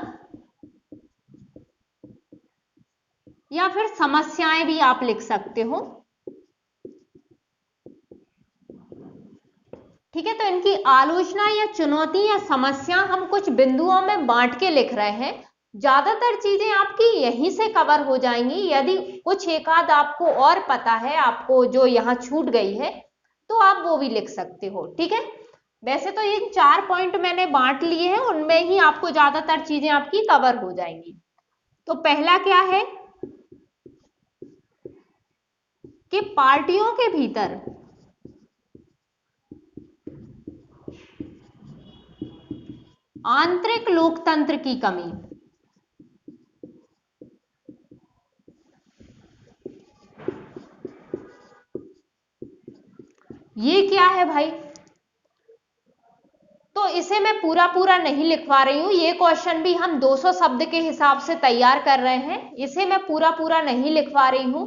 या फिर समस्याएं भी आप लिख सकते हो, ठीक है। तो इनकी आलोचना या चुनौती या समस्या हम कुछ बिंदुओं में बांट के लिख रहे हैं। ज्यादातर चीजें आपकी यहीं से कवर हो जाएंगी। यदि कुछ एक आध आपको और पता है, आपको जो यहाँ छूट गई है, तो आप वो भी लिख सकते हो, ठीक है। वैसे तो ये 4 पॉइंट मैंने बांट लिए हैं, उनमें ही आपको ज्यादातर चीजें आपकी कवर हो जाएंगी। तो पहला क्या है कि पार्टियों के भीतर आंतरिक लोकतंत्र की कमी। ये क्या है भाई, तो इसे मैं पूरा पूरा नहीं लिखवा रही हूं, ये क्वेश्चन भी हम 200 शब्द के हिसाब से तैयार कर रहे हैं, इसे मैं पूरा पूरा नहीं लिखवा रही हूं।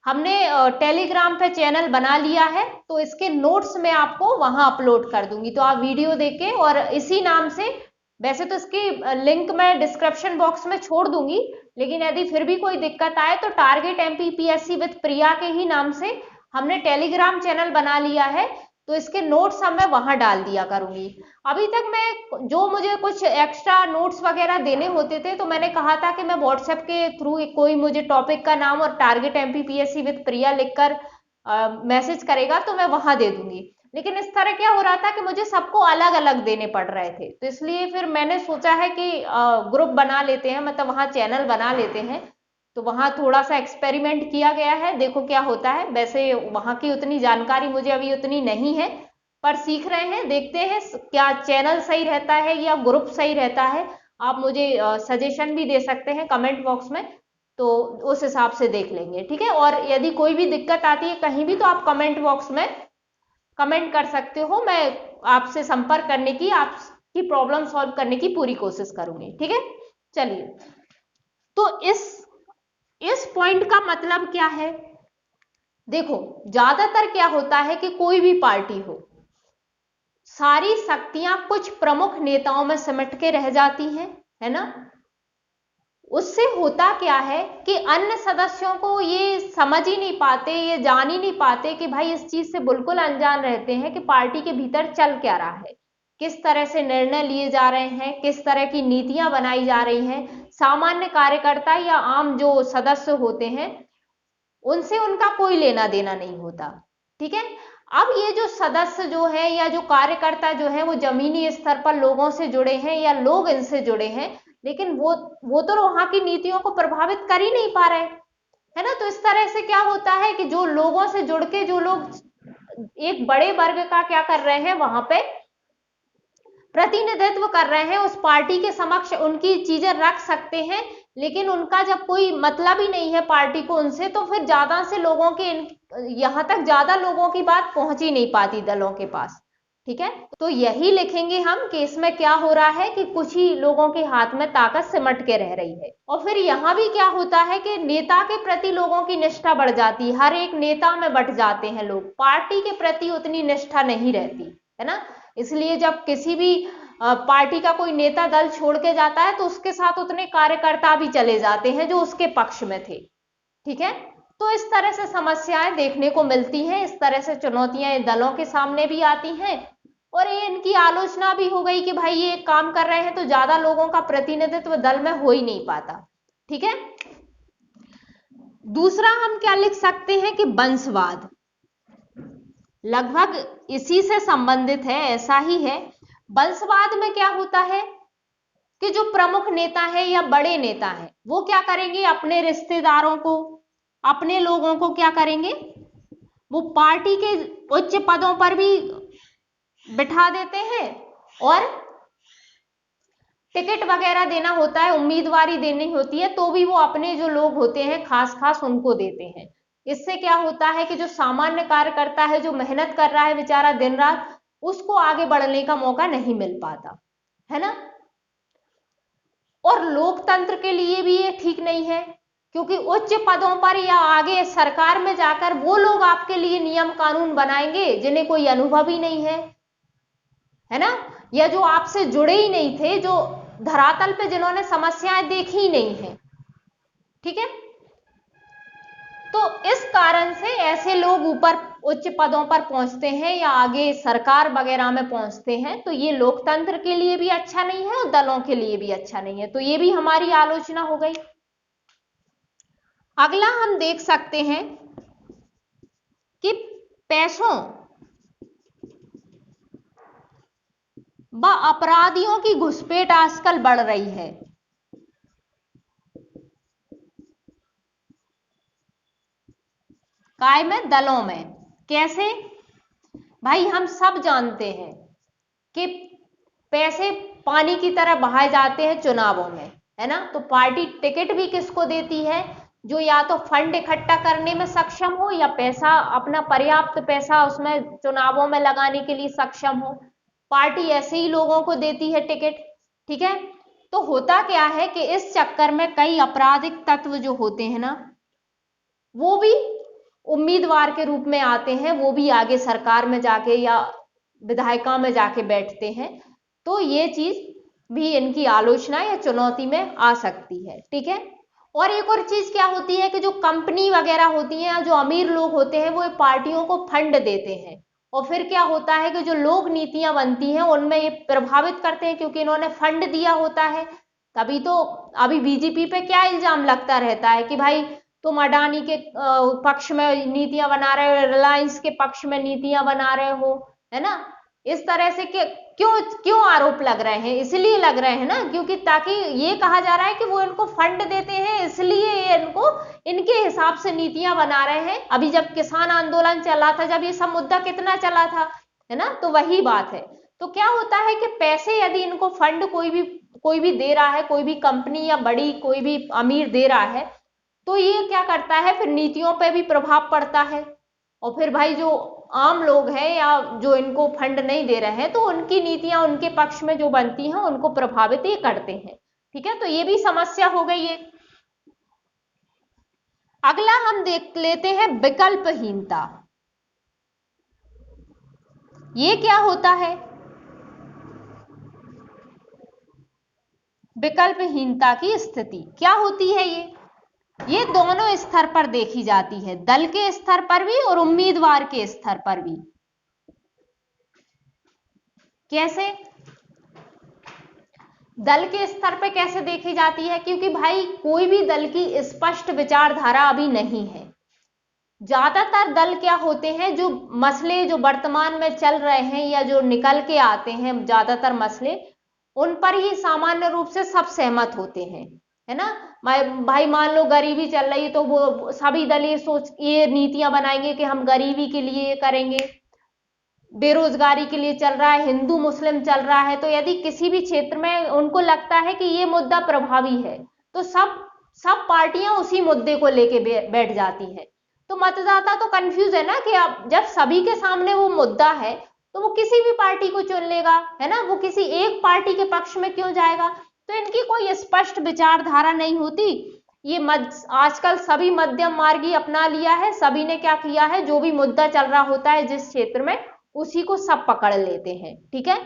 हमने टेलीग्राम पे चैनल बना लिया है, तो इसके नोट्स मैं आपको वहां अपलोड कर दूंगी, तो आप वीडियो देखे और इसी नाम से, वैसे तो इसकी लिंक मैं डिस्क्रिप्शन बॉक्स में छोड़ दूंगी, लेकिन यदि फिर भी कोई दिक्कत आए तो टारगेट एमपीपीएससी विद प्रिया के ही नाम से हमने टेलीग्राम चैनल बना लिया है, तो इसके नोट्स हम मैं वहां डाल दिया करूंगी। अभी तक मैं जो मुझे कुछ एक्स्ट्रा नोट्स वगैरह देने होते थे, तो मैंने कहा था कि मैं व्हाट्सएप के थ्रू कोई मुझे टॉपिक का नाम और टारगेट एमपीपीएससी विद प्रिया लिखकर मैसेज करेगा तो मैं वहां दे दूंगी। लेकिन इस तरह क्या हो रहा था कि मुझे सबको अलग अलग देने पड़ रहे थे, तो इसलिए फिर मैंने सोचा है कि ग्रुप बना लेते हैं, मतलब वहां चैनल बना लेते हैं, तो वहां थोड़ा सा एक्सपेरिमेंट किया गया है, देखो क्या होता है। वैसे वहां की उतनी जानकारी मुझे अभी उतनी नहीं है, पर सीख रहे हैं, देखते हैं क्या चैनल सही रहता है या ग्रुप सही रहता है। आप मुझे सजेशन भी दे सकते हैं कमेंट बॉक्स में, तो उस हिसाब से देख लेंगे, ठीक है। और यदि कोई भी दिक्कत आती है कहीं भी तो आप कमेंट बॉक्स में कमेंट कर सकते हो, मैं आपसे संपर्क करने की, आपकी प्रॉब्लम सॉल्व करने की पूरी कोशिश करूंगी, ठीक है। चलिए, तो इस पॉइंट का मतलब क्या है? देखो, ज्यादातर क्या होता है कि कोई भी पार्टी हो, सारी शक्तियां कुछ प्रमुख नेताओं में सिमट के रह जाती हैं, है ना। उससे होता क्या है कि अन्य सदस्यों को ये समझ ही नहीं पाते, ये जान ही नहीं पाते कि भाई इस चीज से बिल्कुल अनजान रहते हैं कि पार्टी के भीतर चल क्या रहा है, किस तरह से निर्णय लिए जा रहे हैं, किस तरह की नीतियां बनाई जा रही हैं। सामान्य कार्यकर्ता या आम जो सदस्य होते हैं उनसे उनका कोई लेना देना नहीं होता, ठीक है। अब ये जो सदस्य जो है या जो कार्यकर्ता जो है वो जमीनी स्तर पर लोगों से जुड़े हैं या लोग इनसे जुड़े हैं, लेकिन वो तो वहां की नीतियों को प्रभावित कर ही नहीं पा रहे, है ना। तो इस तरह से क्या होता है कि जो लोगों से जुड़ के जो लोग एक बड़े वर्ग का क्या कर रहे हैं, वहां पे प्रतिनिधित्व कर रहे हैं, उस पार्टी के समक्ष उनकी चीजें रख सकते हैं, लेकिन उनका जब कोई मतलब ही नहीं है पार्टी को उनसे, तो फिर ज्यादा से लोगों के यहां तक ज्यादा लोगों की बात पहुंच ही नहीं पाती दलों के पास, ठीक है। तो यही लिखेंगे हम कि इसमें क्या हो रहा है कि कुछ ही लोगों के हाथ में ताकत सिमट के रह रही है। और फिर यहां भी क्या होता है कि नेता के प्रति लोगों की निष्ठा बढ़ जाती है, हर एक नेता में बट जाते हैं लोग, पार्टी के प्रति उतनी निष्ठा नहीं रहती, है ना। इसलिए जब किसी भी पार्टी का कोई नेता दल छोड़ के जाता है तो उसके साथ उतने कार्यकर्ता भी चले जाते हैं जो उसके पक्ष में थे, ठीक है। तो इस तरह से समस्याएं देखने को मिलती हैं, इस तरह से चुनौतियां दलों के सामने भी आती हैं, और ये इनकी आलोचना भी हो गई कि भाई ये काम कर रहे हैं तो ज्यादा लोगों का प्रतिनिधित्व दल में हो ही नहीं पाता, ठीक है। दूसरा हम क्या लिख सकते हैं कि वंशवाद लगभग इसी से संबंधित है, ऐसा ही है। वंशवाद में क्या होता है कि जो प्रमुख नेता है या बड़े नेता है वो क्या करेंगे, अपने रिश्तेदारों को, अपने लोगों को क्या करेंगे, वो पार्टी के उच्च पदों पर भी बिठा देते हैं, और टिकट वगैरह देना होता है, उम्मीदवारी देनी होती है, तो भी वो अपने जो लोग होते हैं खास खास उनको देते हैं। इससे क्या होता है कि जो सामान्य कार्यकर्ता है, जो मेहनत कर रहा है बेचारा दिन रात, उसको आगे बढ़ने का मौका नहीं मिल पाता, है ना। और लोकतंत्र के लिए भी ये ठीक नहीं है, क्योंकि उच्च पदों पर या आगे सरकार में जाकर वो लोग आपके लिए नियम कानून बनाएंगे जिन्हें कोई अनुभव ही नहीं है ना, या जो आपसे जुड़े ही नहीं थे, जो धरातल पे जिन्होंने समस्याएं देखी ही नहीं है, ठीक है। तो इस कारण से ऐसे लोग ऊपर उच्च पदों पर पहुंचते हैं या आगे सरकार वगैरह में पहुंचते हैं, तो ये लोकतंत्र के लिए भी अच्छा नहीं है और दलों के लिए भी अच्छा नहीं है। तो ये भी हमारी आलोचना हो गई। अगला हम देख सकते हैं कि पैसों व अपराधियों की घुसपैठ आजकल बढ़ रही है। काय में, दलों में। कैसे? भाई हम सब जानते हैं कि पैसे पानी की तरह बहाए जाते हैं चुनावों में, है ना। तो पार्टी टिकट भी किसको देती है, जो या तो फंड इकट्ठा करने में सक्षम हो या पैसा, अपना पर्याप्त पैसा उसमें चुनावों में लगाने के लिए सक्षम हो। पार्टी ऐसे ही लोगों को देती है टिकट, ठीक है। तो होता क्या है कि इस चक्कर में कई आपराधिक तत्व जो होते हैं ना, वो भी उम्मीदवार के रूप में आते हैं, वो भी आगे सरकार में जाके या विधायिका में जाके बैठते हैं। तो ये चीज भी इनकी आलोचना या चुनौती में आ सकती है, ठीक है। और एक और चीज क्या होती है कि जो कंपनी वगैरह होती है, जो अमीर लोग होते हैं, वो पार्टियों को फंड देते हैं, और फिर क्या होता है कि जो लोग नीतियां बनती हैं उनमें ये प्रभावित करते हैं, क्योंकि इन्होंने फंड दिया होता है। तभी तो अभी बीजेपी पे क्या इल्जाम लगता रहता है कि भाई तुम अडानी के पक्ष में नीतियां बना रहे हो, रिलायंस के पक्ष में नीतियां बना रहे हो, है ना। इस तरह से क्यों क्यों आरोप लग रहे हैं, इसलिए लग रहे हैं ना, क्योंकि ताकि ये कहा जा रहा है कि वो इनको फंड देते हैं, इसलिए ये इनको इनके हिसाब से नीतियां बना रहे हैं। अभी जब किसान आंदोलन चला था, जब ये सब मुद्दा कितना चला था, है ना, तो वही बात है। तो क्या होता है कि पैसे यदि इनको फंड कोई भी दे रहा है, कोई भी कंपनी या बड़ी कोई भी अमीर दे रहा है, तो ये क्या करता है, फिर नीतियों पे भी प्रभाव पड़ता है। और फिर भाई जो आम लोग हैं या जो इनको फंड नहीं दे रहे हैं, तो उनकी नीतियां उनके पक्ष में जो बनती हैं उनको प्रभावित ये करते हैं। ठीक है, तो ये भी समस्या हो गई है। अगला हम देख लेते हैं विकल्पहीनता। ये क्या होता है? विकल्पहीनता की स्थिति क्या होती है? ये दोनों स्तर पर देखी जाती है, दल के स्तर पर भी और उम्मीदवार के स्तर पर भी। कैसे? दल के स्तर पर कैसे देखी जाती है? क्योंकि भाई कोई भी दल की स्पष्ट विचारधारा अभी नहीं है। ज्यादातर दल क्या होते हैं, जो मसले जो वर्तमान में चल रहे हैं या जो निकल के आते हैं ज्यादातर मसले, उन पर ही सामान्य रूप से सब सहमत होते हैं, है ना। भाई मान लो गरीबी चल रही है, तो वो सभी दल ये नीतियां बनाएंगे कि हम गरीबी के लिए ये करेंगे। बेरोजगारी के लिए चल रहा है, हिंदू मुस्लिम चल रहा है, तो यदि किसी भी क्षेत्र में उनको लगता है कि ये मुद्दा प्रभावी है, तो सब सब पार्टियां उसी मुद्दे को लेके बैठ जाती है। तो मतदाता तो कंफ्यूज है ना, कि अब जब सभी के सामने वो मुद्दा है, तो वो किसी भी पार्टी को चुन लेगा, है ना। वो किसी एक पार्टी के पक्ष में क्यों जाएगा? तो इनकी कोई स्पष्ट विचारधारा नहीं होती। ये आजकल सभी मध्यम मार्ग ही अपना लिया है। सभी ने क्या किया है, जो भी मुद्दा चल रहा होता है जिस क्षेत्र में, उसी को सब पकड़ लेते हैं। ठीक है,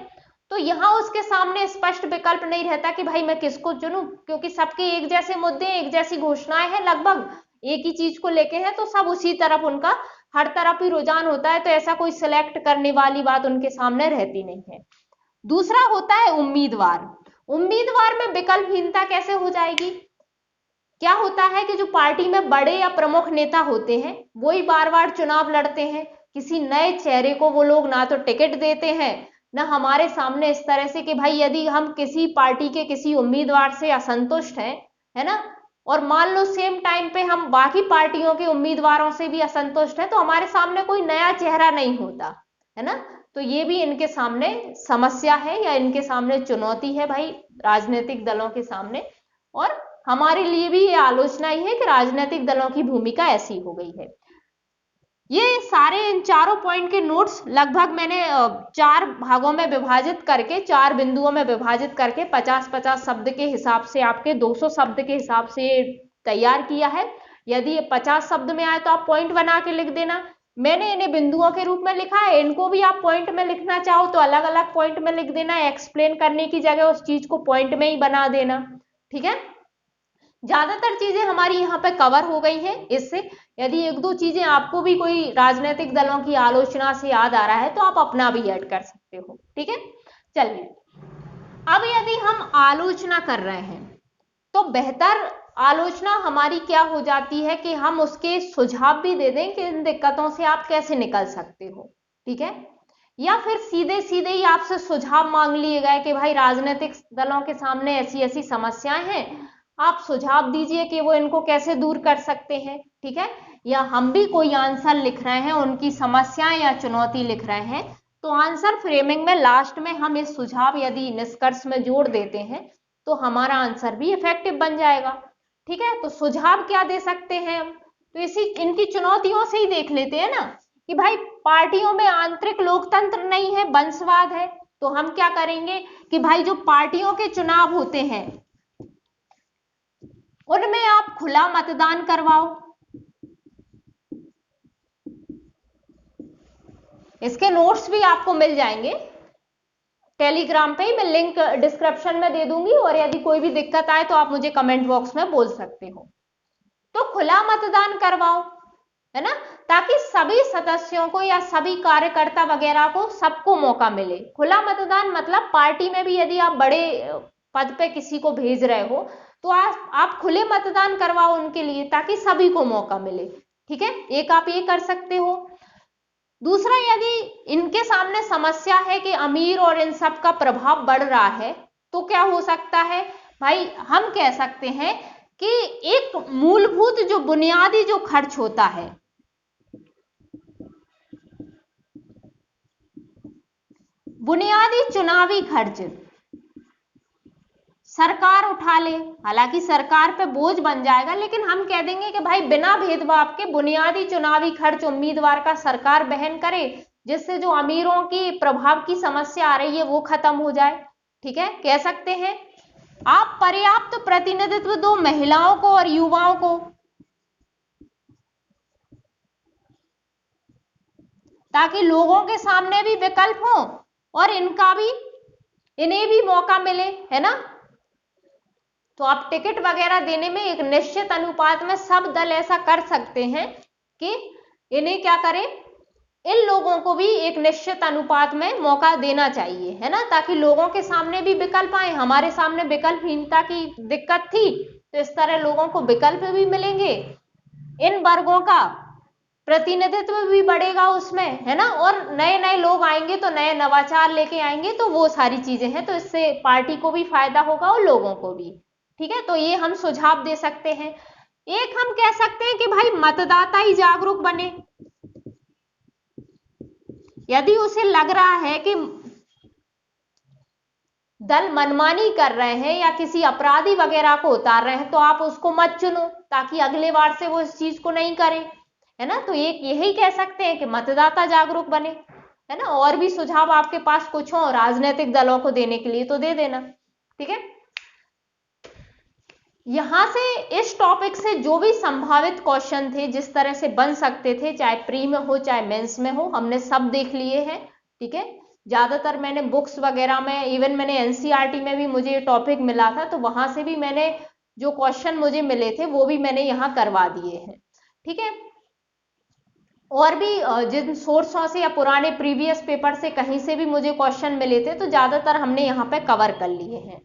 तो यहां उसके सामने स्पष्ट विकल्प नहीं रहता कि भाई मैं किसको चुनूं, क्योंकि सबके एक जैसे मुद्दे, एक जैसी घोषणाएं हैं, लगभग एक ही चीज को लेके हैं, तो सब उसी तरफ उनका हर तरफ ही रुझान होता है। तो ऐसा कोई सिलेक्ट करने वाली बात उनके सामने रहती नहीं है। दूसरा होता है उम्मीदवार। उम्मीदवार में विकल्पहीनता कैसे हो जाएगी? क्या होता है कि जो पार्टी में बड़े या प्रमुख नेता होते हैं, वो ही बार बार चुनाव लड़ते हैं। किसी नए चेहरे को वो लोग ना तो टिकट देते हैं, ना हमारे सामने इस तरह से कि भाई यदि हम किसी पार्टी के किसी उम्मीदवार से असंतुष्ट हैं, है ना, और मान लो सेम टाइम पे हम बाकी पार्टियों के उम्मीदवारों से भी असंतुष्ट हैं, तो हमारे सामने कोई नया चेहरा नहीं होता, है ना। तो ये भी इनके सामने समस्या है, या इनके सामने चुनौती है भाई, राजनीतिक दलों के सामने। और हमारे लिए भी ये आलोचना ही है कि राजनीतिक दलों की भूमिका ऐसी हो गई है। ये सारे इन चारों पॉइंट के नोट्स लगभग मैंने 4 भागों में विभाजित करके, 4 बिंदुओं में विभाजित करके 50-50 शब्द के हिसाब से, आपके 200 शब्द के हिसाब से तैयार किया है। यदि ये 50 शब्द में आए तो आप पॉइंट बना के लिख देना। मैंने इन्हें बिंदुओं के रूप में लिखा है, इनको भी आप पॉइंट में लिखना चाहो तो अलग अलग पॉइंट में लिख देना। एक्सप्लेन करने की जगह उस चीज को पॉइंट में ही बना देना। ठीक है, ज्यादातर चीजें हमारी यहाँ पे कवर हो गई हैं इससे। यदि एक दो चीजें आपको भी कोई राजनीतिक दलों की आलोचना से याद आ रहा है, तो आप अपना भी ऐड कर सकते हो। ठीक है, चलिए, अब यदि हम आलोचना कर रहे हैं, तो बेहतर आलोचना हमारी क्या हो जाती है कि हम उसके सुझाव भी दे दें कि इन दिक्कतों से आप कैसे निकल सकते हो। ठीक है, या फिर सीधे सीधे ही आपसे सुझाव मांग लिए गए कि भाई राजनीतिक दलों के सामने ऐसी ऐसी समस्याएं हैं, आप सुझाव दीजिए कि वो इनको कैसे दूर कर सकते हैं। ठीक है, या हम भी कोई आंसर लिख रहे हैं, उनकी समस्याएं या चुनौती लिख रहे हैं, तो आंसर फ्रेमिंग में लास्ट में हम इस सुझाव यदि निष्कर्ष में जोड़ देते हैं, तो हमारा आंसर भी इफेक्टिव बन जाएगा। ठीक है, तो सुझाव क्या दे सकते हैं हम? तो इसी इनकी चुनौतियों से ही देख लेते हैं ना, कि भाई पार्टियों में आंतरिक लोकतंत्र नहीं है, वंशवाद है। तो हम क्या करेंगे कि भाई जो पार्टियों के चुनाव होते हैं, उनमें आप खुला मतदान करवाओ। इसके नोट्स भी आपको मिल जाएंगे टेलीग्राम पे ही, मैं लिंक डिस्क्रिप्शन में दे दूंगी, और यदि कोई भी दिक्कत आए तो आप मुझे कमेंट बॉक्स में बोल सकते हो। तो खुला मतदान करवाओ, है ना, ताकि सभी सदस्यों को या सभी कार्यकर्ता वगैरह को, सबको मौका मिले। खुला मतदान मतलब पार्टी में भी यदि आप बड़े पद पे किसी को भेज रहे हो, तो आप खुले मतदान करवाओ उनके लिए, ताकि सभी को मौका मिले। ठीक है, एक आप ये कर सकते हो। दूसरा, यदि इनके सामने समस्या है कि अमीर और इन सब का प्रभाव बढ़ रहा है, तो क्या हो सकता है भाई, हम कह सकते हैं कि एक मूलभूत जो बुनियादी जो खर्च होता है, बुनियादी चुनावी खर्च, सरकार उठा ले, हालांकि सरकार पे बोझ बन जाएगा, लेकिन हम कह देंगे कि भाई बिना भेदभाव के बुनियादी चुनावी खर्च उम्मीदवार का सरकार वहन करे, जिससे जो अमीरों की प्रभाव की समस्या आ रही है वो खत्म हो जाए। ठीक है, कह सकते हैं आप पर्याप्त प्रतिनिधित्व दो महिलाओं को और युवाओं को, ताकि लोगों के सामने भी विकल्प हो और इन्हें भी मौका मिले, है ना। तो आप टिकट वगैरह देने में एक निश्चित अनुपात में सब दल ऐसा कर सकते हैं कि इन्हें क्या करें, इन लोगों को भी एक निश्चित अनुपात में मौका देना चाहिए, है ना, ताकि लोगों के सामने भी विकल्प आए। हमारे सामने विकल्पहीनता की दिक्कत थी, तो इस तरह लोगों को विकल्प भी मिलेंगे, इन वर्गों का प्रतिनिधित्व भी बढ़ेगा उसमें, है ना, और नए नए लोग आएंगे तो नए नवाचार लेके आएंगे, तो वो सारी चीजें हैं, तो इससे पार्टी को भी फायदा होगा और लोगों को भी। ठीक है, तो ये हम सुझाव दे सकते हैं। एक हम कह सकते हैं कि भाई मतदाता ही जागरूक बने। यदि उसे लग रहा है कि दल मनमानी कर रहे हैं या किसी अपराधी वगैरह को उतार रहे हैं, तो आप उसको मत चुनो, ताकि अगले बार से वो इस चीज को नहीं करे, है ना। तो एक यही कह सकते हैं कि मतदाता जागरूक बने, है ना। और भी सुझाव आपके पास कुछ हो राजनीतिक दलों को देने के लिए तो दे देना। ठीक है, यहां से इस टॉपिक से जो भी संभावित क्वेश्चन थे जिस तरह से बन सकते थे, चाहे प्री में हो चाहे मेंस में हो, हमने सब देख लिए हैं। ठीक है, ज्यादातर मैंने बुक्स वगैरह में, इवन मैंने एनसीईआरटी में भी मुझे ये टॉपिक मिला था, तो वहां से भी मैंने जो क्वेश्चन मुझे मिले थे वो भी मैंने यहाँ करवा दिए हैं। ठीक है, और भी जिन सोर्सों से या पुराने प्रीवियस पेपर से कहीं से भी मुझे क्वेश्चन मिले थे, तो ज्यादातर हमने यहाँ पे कवर कर लिए हैं।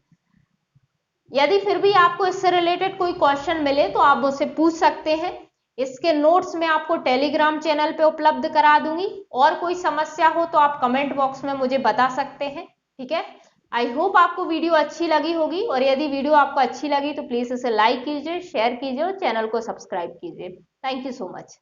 यदि फिर भी आपको इससे रिलेटेड कोई क्वेश्चन मिले तो आप मुझसे पूछ सकते हैं। इसके नोट्स मैं आपको टेलीग्राम चैनल पे उपलब्ध करा दूंगी, और कोई समस्या हो तो आप कमेंट बॉक्स में मुझे बता सकते हैं। ठीक है, आई होप आपको वीडियो अच्छी लगी होगी, और यदि वीडियो आपको अच्छी लगी तो प्लीज इसे लाइक कीजिए, शेयर कीजिए और चैनल को सब्सक्राइब कीजिए। Thank you so much.